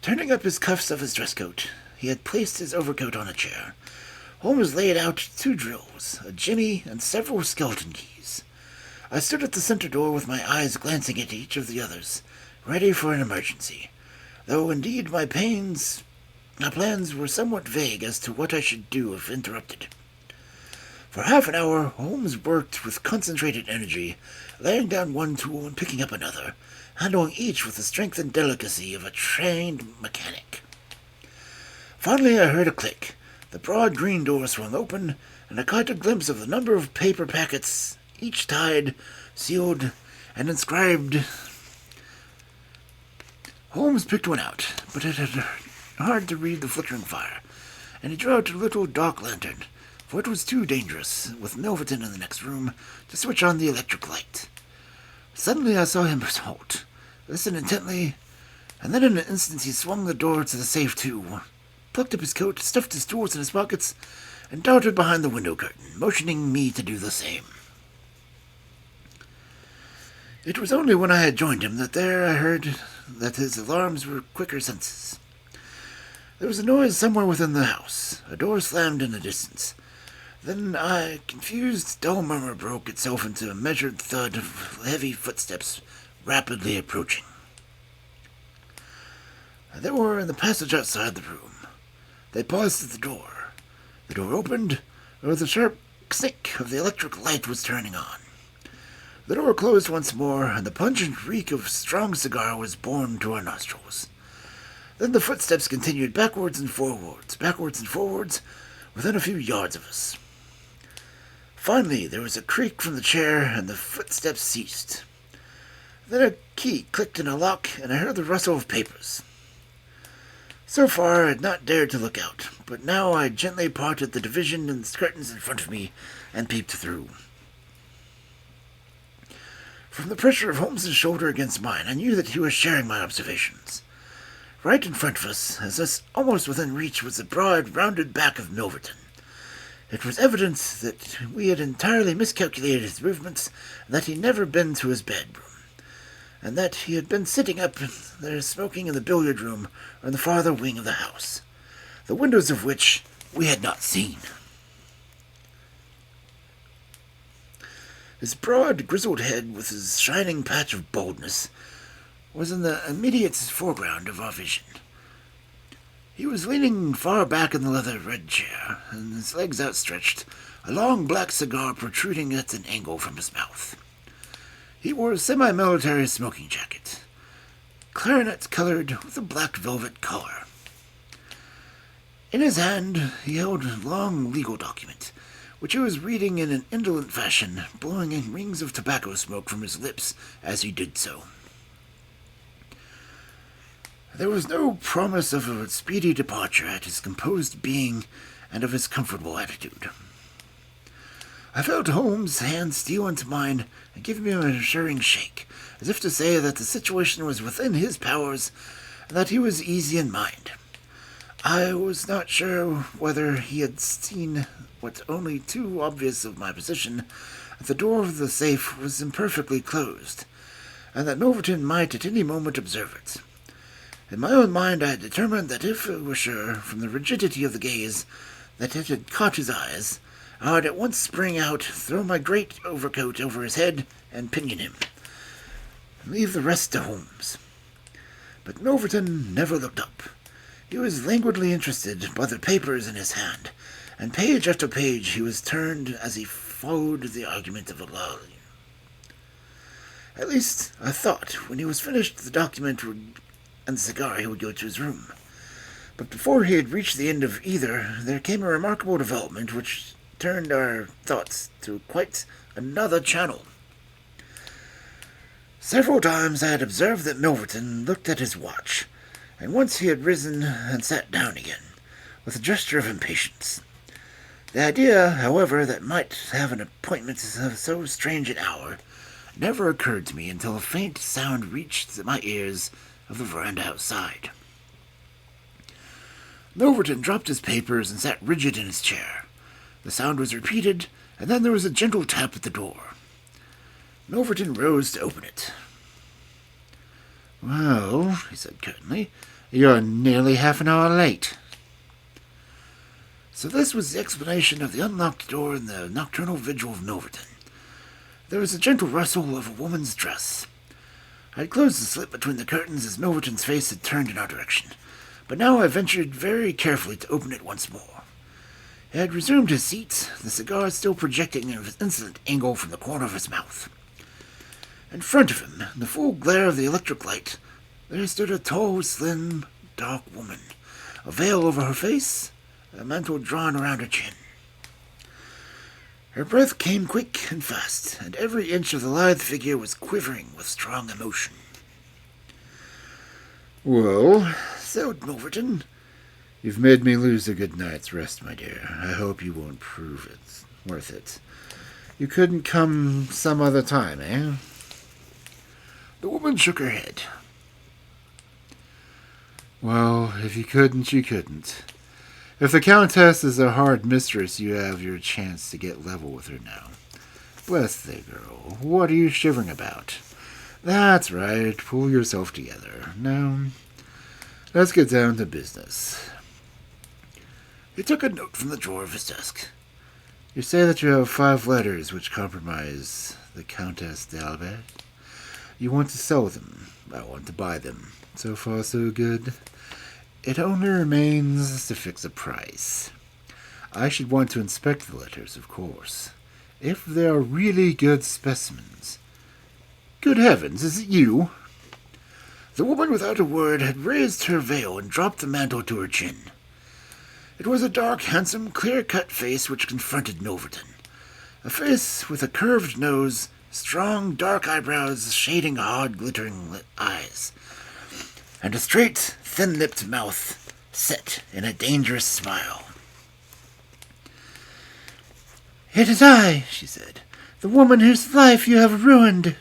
Turning up his cuffs of his dress coat, he had placed his overcoat on a chair. Holmes laid out 2 drills, a jimmy, and several skeleton keys. I stood at the center door with my eyes glancing at each of the others, ready for an emergency, though indeed my plans were somewhat vague as to what I should do if interrupted. For half an hour, Holmes worked with concentrated energy, laying down one tool and picking up another, handling each with the strength and delicacy of a trained mechanic. Finally I heard a click. The broad green door swung open, and I caught a glimpse of a number of paper packets, each tied, sealed, and inscribed. Holmes picked one out, but it had hard to read the flickering fire, and he drew out a little dark lantern, for it was too dangerous, with Milverton in the next room, to switch on the electric light. Suddenly I saw him halt, listen intently, and then in an instant he swung the door to the safe too, plucked up his coat, stuffed his tools in his pockets, and darted behind the window curtain, motioning me to do the same. It was only when I had joined him that I heard that his alarms were quicker senses. There was a noise somewhere within the house. A door slammed in the distance. Then a confused, dull murmur broke itself into a measured thud of heavy footsteps rapidly approaching. They were in the passage outside the room. They paused at the door. The door opened, with a sharp snick of the electric light was turning on. The door closed once more, and the pungent reek of strong cigar was borne to our nostrils. Then the footsteps continued backwards and forwards, within a few yards of us. Finally, there was a creak from the chair, and the footsteps ceased. Then a key clicked in a lock, and I heard the rustle of papers. So far, I had not dared to look out, but now I gently parted the division and curtains in front of me and peeped through. From the pressure of Holmes's shoulder against mine, I knew that he was sharing my observations. Right in front of us, as us almost within reach, was the broad, rounded back of Milverton. It was evident that we had entirely miscalculated his movements, and that he had never been to his bedroom, and that he had been sitting up there smoking in the billiard room or in the farther wing of the house, the windows of which we had not seen. His broad, grizzled head, with his shining patch of baldness, was in the immediate foreground of our vision. He was leaning far back in the leather-red chair, and his legs outstretched, a long black cigar protruding at an angle from his mouth. He wore a semi-military smoking jacket, clarinet-colored with a black velvet collar. In his hand he held a long legal document, which he was reading in an indolent fashion, blowing in rings of tobacco smoke from his lips as he did so. There was no promise of a speedy departure at his composed being and of his comfortable attitude. I felt Holmes' hand steal into mine and give me an assuring shake, as if to say that the situation was within his powers and that he was easy in mind. I was not sure whether he had seen what only too obvious of my position, that the door of the safe was imperfectly closed, and that Milverton might at any moment observe it. In my own mind I had determined that if I were sure, from the rigidity of the gaze, that it had caught his eyes, I would at once spring out, throw my great overcoat over his head, and pinion him, and leave the rest to Holmes. But Milverton never looked up. He was languidly interested by the papers in his hand, and page after page he was turned as he followed the argument of a lawyer. At least, I thought, when he was finished the document and the cigar, he would go to his room. But before he had reached the end of either, there came a remarkable development which turned our thoughts to quite another channel. Several times I had observed that Milverton looked at his watch, and once he had risen and sat down again, with a gesture of impatience. The idea, however, that might have an appointment of so strange an hour never occurred to me until a faint sound reached my ears of the veranda outside. Milverton dropped his papers and sat rigid in his chair. The sound was repeated, and then there was a gentle tap at the door. Milverton rose to open it. "Well," he said curtly, "you're nearly half an hour late." So this was the explanation of the unlocked door in the nocturnal vigil of Milverton. There was a gentle rustle of a woman's dress. I had closed the slit between the curtains as Milverton's face had turned in our direction, but now I ventured very carefully to open it once more. He had resumed his seat, the cigar still projecting in an insolent angle from the corner of his mouth. In front of him, in the full glare of the electric light, there stood a tall, slim, dark woman, a veil over her face, a mantle drawn around her chin. Her breath came quick and fast, and every inch of the lithe figure was quivering with strong emotion. "Well," said Milverton, "you've made me lose a good night's rest, my dear. I hope you won't prove it worth it. You couldn't come some other time, eh?" The woman shook her head. "Well, if you couldn't, you couldn't. If the Countess is a hard mistress, you have your chance to get level with her now. Bless the girl. What are you shivering about? That's right. Pull yourself together. Now, let's get down to business." He took a note from the drawer of his desk. "You say that you have 5 letters which compromise the Countess d'Albert. You want to sell them. I want to buy them. So far, so good. It only remains to fix a price. I should want to inspect the letters, of course. If they are really good specimens." "Good heavens, is it you?" The woman, without a word, had raised her veil and dropped the mantle to her chin. It was a dark, handsome, clear-cut face which confronted Milverton. A face with a curved nose, strong, dark eyebrows shading hard, glittering eyes, and a straight, thin-lipped mouth set in a dangerous smile. "It is I," she said, "the woman whose life you have ruined."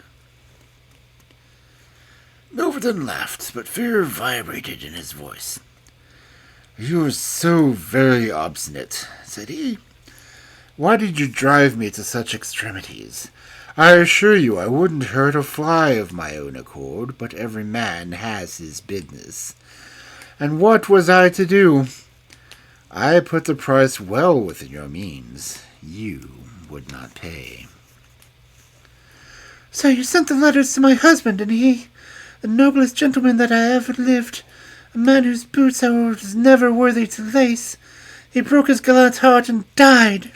Milverton laughed, but fear vibrated in his voice. "You are so very obstinate," said he. "Why did you drive me to such extremities? I assure you I wouldn't hurt a fly of my own accord, but every man has his business. And what was I to do? I put the price well within your means. You would not pay." "So you sent the letters to my husband, and he, the noblest gentleman that I ever lived, a man whose boots I was never worthy to lace, he broke his gallant heart and died.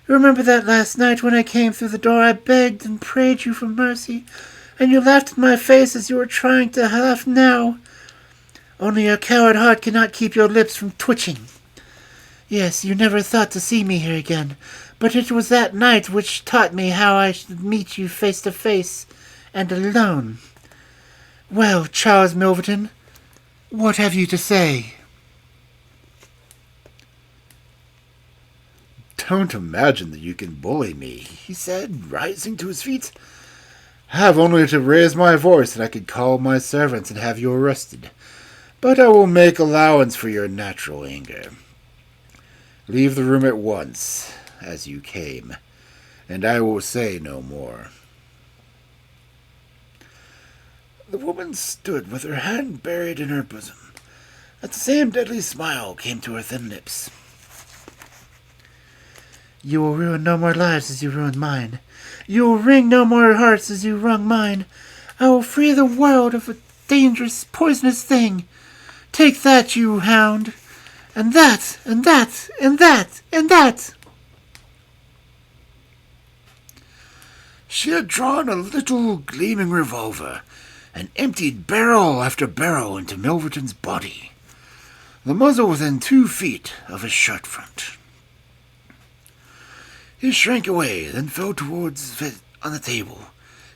Remember that last night when I came through the door I begged and prayed you for mercy, and you laughed in my face as you were trying to laugh now. Only your coward heart cannot keep your lips from twitching. Yes, you never thought to see me here again, but it was that night which taught me how I should meet you face to face and alone. Well, Charles Milverton, what have you to say?" "Don't imagine that you can bully me," he said, rising to his feet. "Have only to raise my voice and I could call my servants and have you arrested. But I will make allowance for your natural anger. Leave the room at once, as you came, and I will say no more." The woman stood with her hand buried in her bosom. At the same deadly smile came to her thin lips. "You will ruin no more lives as you ruined mine. You will wring no more hearts as you wrung mine. I will free the world of a dangerous, poisonous thing. Take that, you hound! And that, and that, and that, and that!" She had drawn a little gleaming revolver and emptied barrel after barrel into Milverton's body, the muzzle within 2 feet of his shirt front. He shrank away, then fell towards it on the table,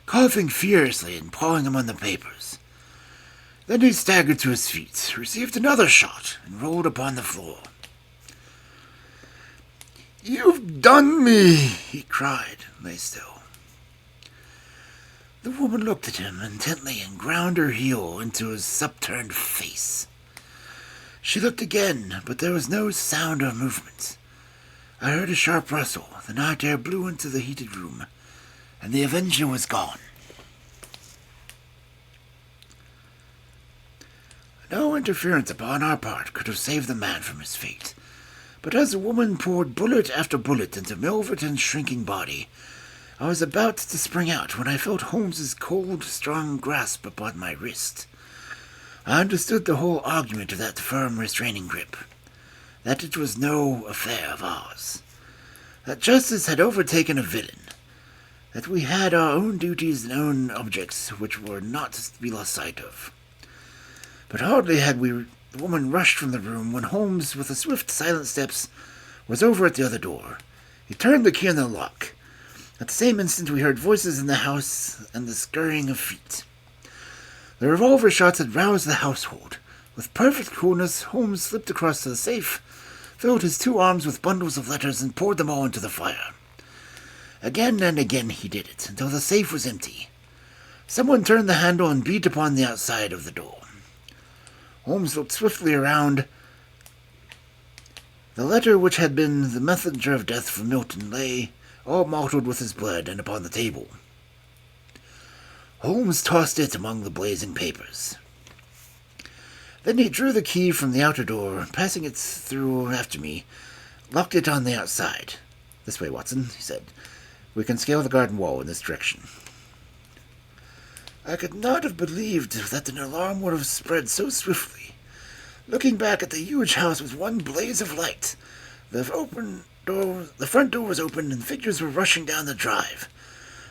coughing furiously and pawing among the papers. Then he staggered to his feet, received another shot, and rolled upon the floor. "You've done me!" he cried, and lay still. The woman looked at him intently and ground her heel into his upturned face. She looked again, but there was no sound or movement. I heard a sharp rustle, the night air blew into the heated room, and the avenger was gone. No interference upon our part could have saved the man from his fate, but as the woman poured bullet after bullet into Milverton's shrinking body, I was about to spring out when I felt Holmes's cold, strong grasp upon my wrist. I understood the whole argument of that firm, restraining grip, that it was no affair of ours, that justice had overtaken a villain, that we had our own duties and own objects which were not to be lost sight of. But hardly had the woman rushed from the room when Holmes, with the swift, silent steps, was over at the other door. He turned the key in the lock. At the same instant we heard voices in the house and the scurrying of feet. The revolver shots had roused the household. With perfect coolness, Holmes slipped across to the safe, filled his 2 arms with bundles of letters, and poured them all into the fire. Again and again he did it, until the safe was empty. Someone turned the handle and beat upon the outside of the door. Holmes looked swiftly around. The letter which had been the messenger of death from Milton lay, all mottled with his blood, and upon the table. Holmes tossed it among the blazing papers. Then he drew the key from the outer door, passing it through after me, locked it on the outside. "This way, Watson," he said. "We can scale the garden wall in this direction." I could not have believed that an alarm would have spread so swiftly. Looking back at the huge house was one blaze of light. The front door was open, and figures were rushing down the drive.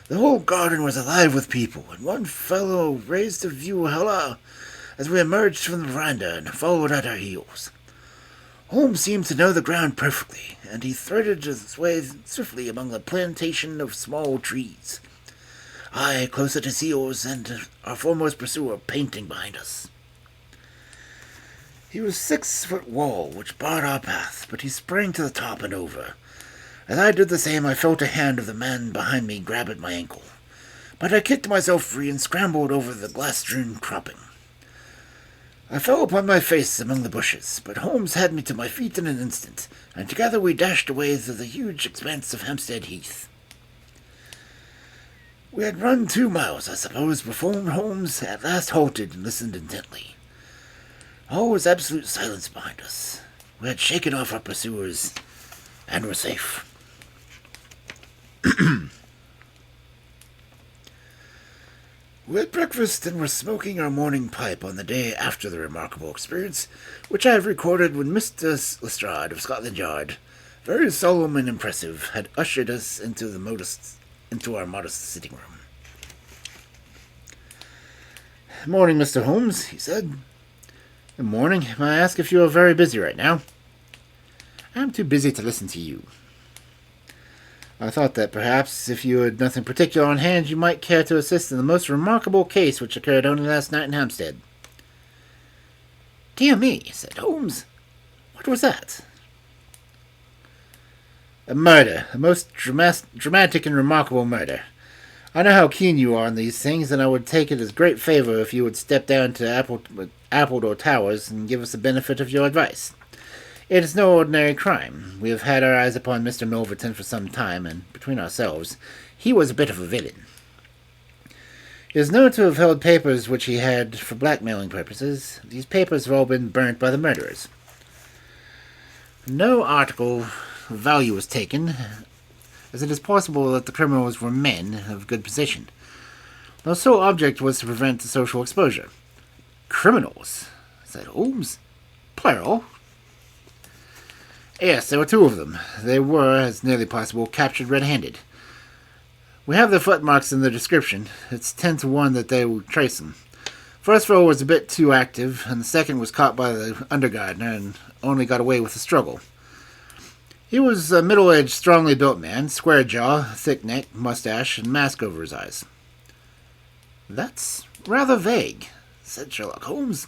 The whole garden was alive with people, and one fellow raised a view halloo as we emerged from the veranda and followed at our heels. Holmes seemed to know the ground perfectly, and he threaded his way swiftly among the plantation of small trees. I close at his heels, and our foremost pursuer painting behind us. He was 6-foot wall which barred our path, but he sprang to the top and over. As I did the same, I felt a hand of the man behind me grab at my ankle. But I kicked myself free and scrambled over the glass-strewn cropping. I fell upon my face among the bushes, but Holmes had me to my feet in an instant, and together we dashed away through the huge expanse of Hampstead Heath. We had run 2 miles, I suppose, before Holmes at last halted and listened intently. All was absolute silence behind us. We had shaken off our pursuers, and were safe. We had breakfast and were smoking our morning pipe on the day after the remarkable experience, which I have recorded when Mr. Lestrade of Scotland Yard, very solemn and impressive, had ushered us into our modest sitting room. "Morning, Mr. Holmes," he said. "Good morning. May I ask if you are very busy right now?" "I am too busy to listen to you." "I thought that perhaps, if you had nothing particular on hand, you might care to assist in the most remarkable case which occurred only last night in Hampstead." "Dear me," said Holmes. "What was that?" "A murder. A most dramatic and remarkable murder. I know how keen you are on these things, and I would take it as great favor if you would step down to Appledore Towers and give us the benefit of your advice. It is no ordinary crime. We have had our eyes upon Mr. Milverton for some time, and, between ourselves, he was a bit of a villain. He is known to have held papers which he had for blackmailing purposes. These papers have all been burnt by the murderers. No article of value was taken, as it is possible that the criminals were men of good position. Their sole object was to prevent the social exposure." "Criminals?" said Holmes. "Plural?" "Yes, there were 2 of them. They were, as nearly possible, captured red-handed. We have their footmarks in the description. It's 10 to 1 that they will trace them. First fellow was a bit too active, and the second was caught by the undergardener and only got away with a struggle. He was a middle-aged, strongly built man, square jaw, thick neck, mustache, and mask over his eyes." "That's rather vague," said Sherlock Holmes.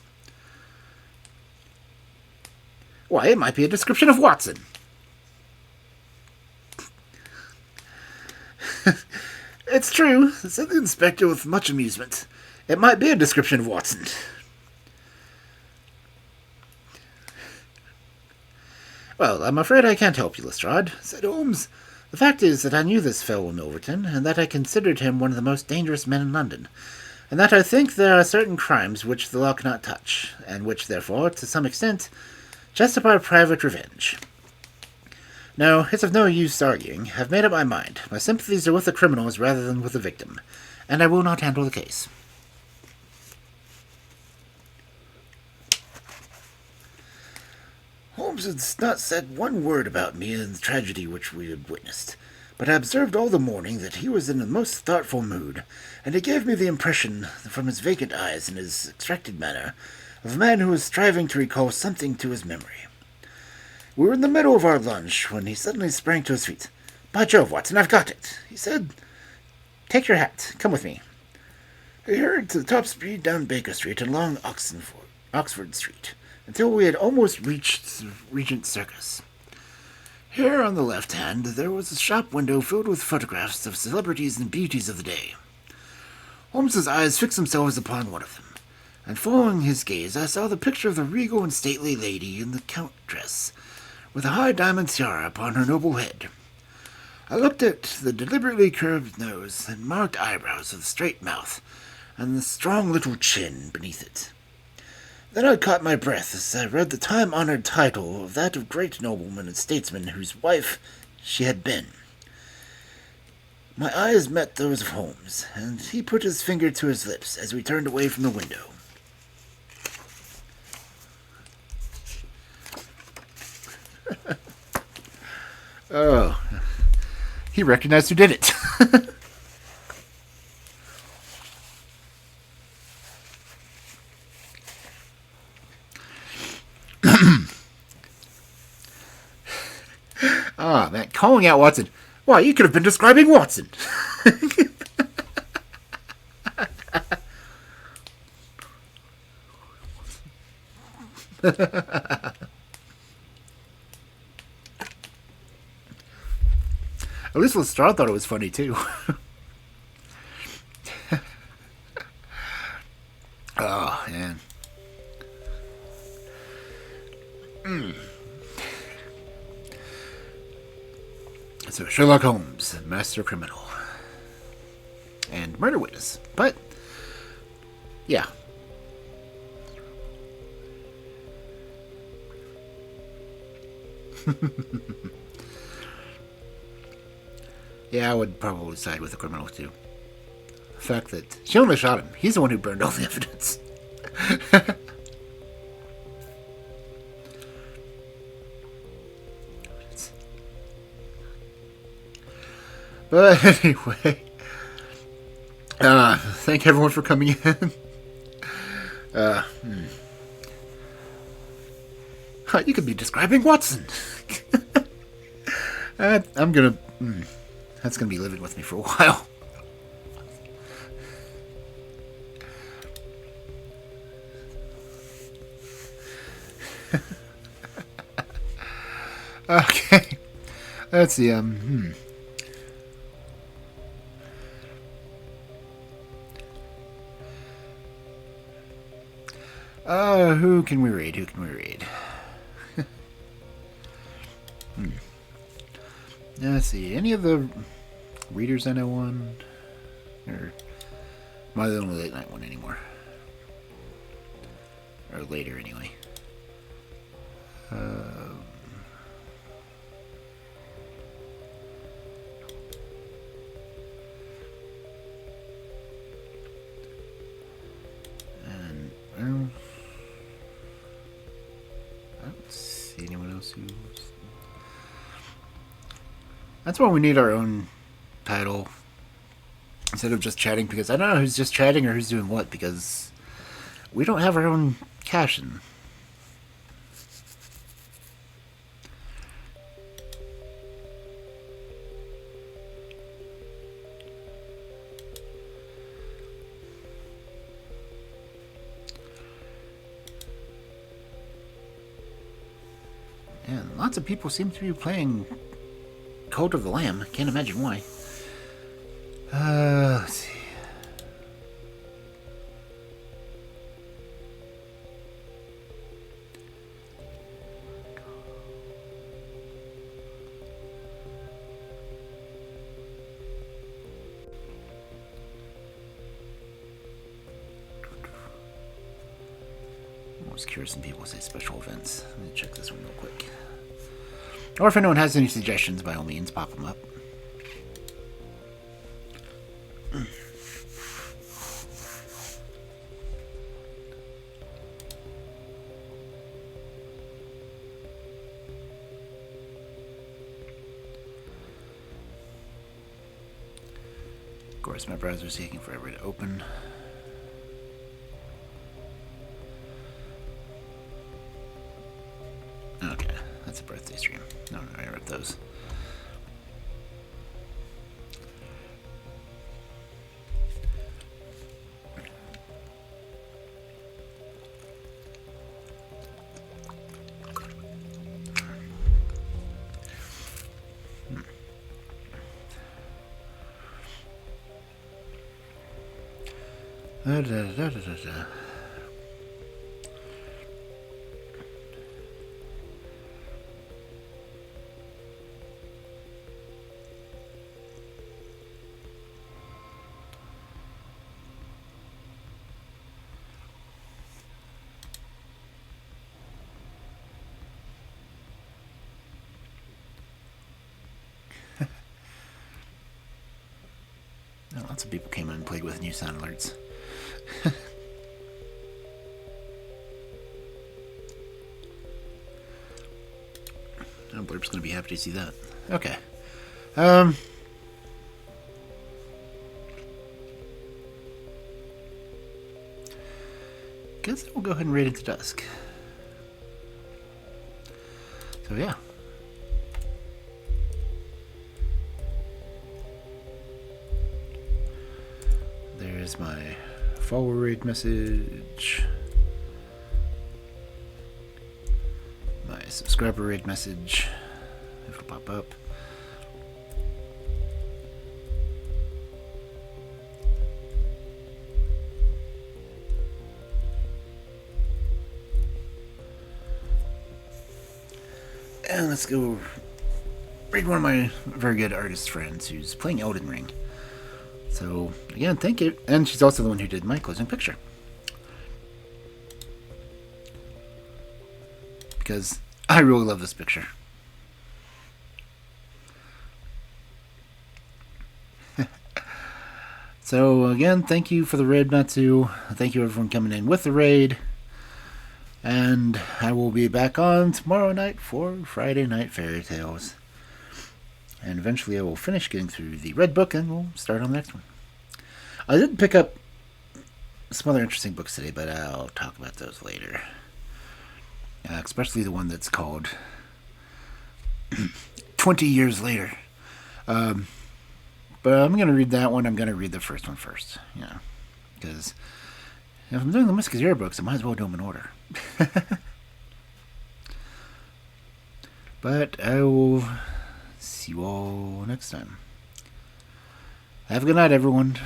"Why, it might be a description of Watson." "It's true," said the inspector with much amusement. "It might be a description of Watson." "Well, I'm afraid I can't help you, Lestrade," said Holmes. "The fact is that I knew this fellow Milverton, and that I considered him one of the most dangerous men in London, and that I think there are certain crimes which the law cannot touch, and which, therefore, to some extent, justify private revenge. No, it's of no use arguing. I've made up my mind. My sympathies are with the criminals rather than with the victim, and I will not handle the case." Holmes had not said one word about me and the tragedy which we had witnessed, but I observed all the morning that he was in a most thoughtful mood, and he gave me the impression, from his vacant eyes and his abstracted manner, of a man who was striving to recall something to his memory. We were in the middle of our lunch when he suddenly sprang to his feet. "By Jove, Watson, I've got it," he said. "Take your hat. Come with me." He hurried to the top speed down Baker Street and along Oxford Street, until we had almost reached Regent Circus. Here, on the left hand, there was a shop window filled with photographs of celebrities and beauties of the day. Holmes's eyes fixed themselves upon one of them, and following his gaze I saw the picture of the regal and stately lady in the count dress, with a high diamond tiara upon her noble head. I looked at the deliberately curved nose and marked eyebrows of the straight mouth, and the strong little chin beneath it. Then I caught my breath as I read the time-honored title of that of great nobleman and statesman whose wife she had been. My eyes met those of Holmes, and he put his finger to his lips as we turned away from the window. Oh, he recognized who did it. Ah, man, calling out Watson. Why, you could have been describing Watson. At least Lestrade thought it was funny too. Oh man. So Sherlock Holmes, master criminal, and murder witness. But yeah. Yeah, I would probably side with the criminal too. The fact that she only shot him. He's the one who burned all the evidence. But anyway, thank everyone for coming in. You could be describing Watson. I'm gonna. That's gonna be living with me for a while. Okay, let's see. Who can we read? Who can we read? Let's see. Any of the readers I know on? Or am I the only late night one anymore? Or later, anyway. And well, I don't see anyone else who's. That's why we need our own title instead of just chatting, because I don't know who's just chatting or who's doing what, because we don't have our own caption. And lots of people seem to be playing Cult of the Lamb. Can't imagine why. Let's see. I'm almost curious when people say special events. Let me check this one real quick. Or if anyone has any suggestions, by all means, pop them up. Of course, my browser's taking forever to open. Okay, that's a birthday stream. No, I read those. Da, da, da, da, da. Lots of people came in and played with new sound alerts. Oh, Blurp's gonna be happy to see that. Okay. Guess we'll go ahead and raid into dusk. So yeah. There's my forward message. subscriber raid message. It'll pop up. And let's go read one of my very good artist friends who's playing Elden Ring. So, again, thank you. And she's also the one who did my closing picture. Because I really love this picture. So, again, thank you for the raid, Natsu. Thank you, everyone, coming in with the raid. And I will be back on tomorrow night for Friday Night Fairy Tales. And eventually I will finish getting through the red book and we'll start on the next one. I did pick up some other interesting books today, but I'll talk about those later. Especially the one that's called 20 Years Later. But I'm going to read that one. I'm going to read the first one first. Yeah. Because if I'm doing the Musketeer books, I might as well do them in order. But I will see you all next time. Have a good night, everyone.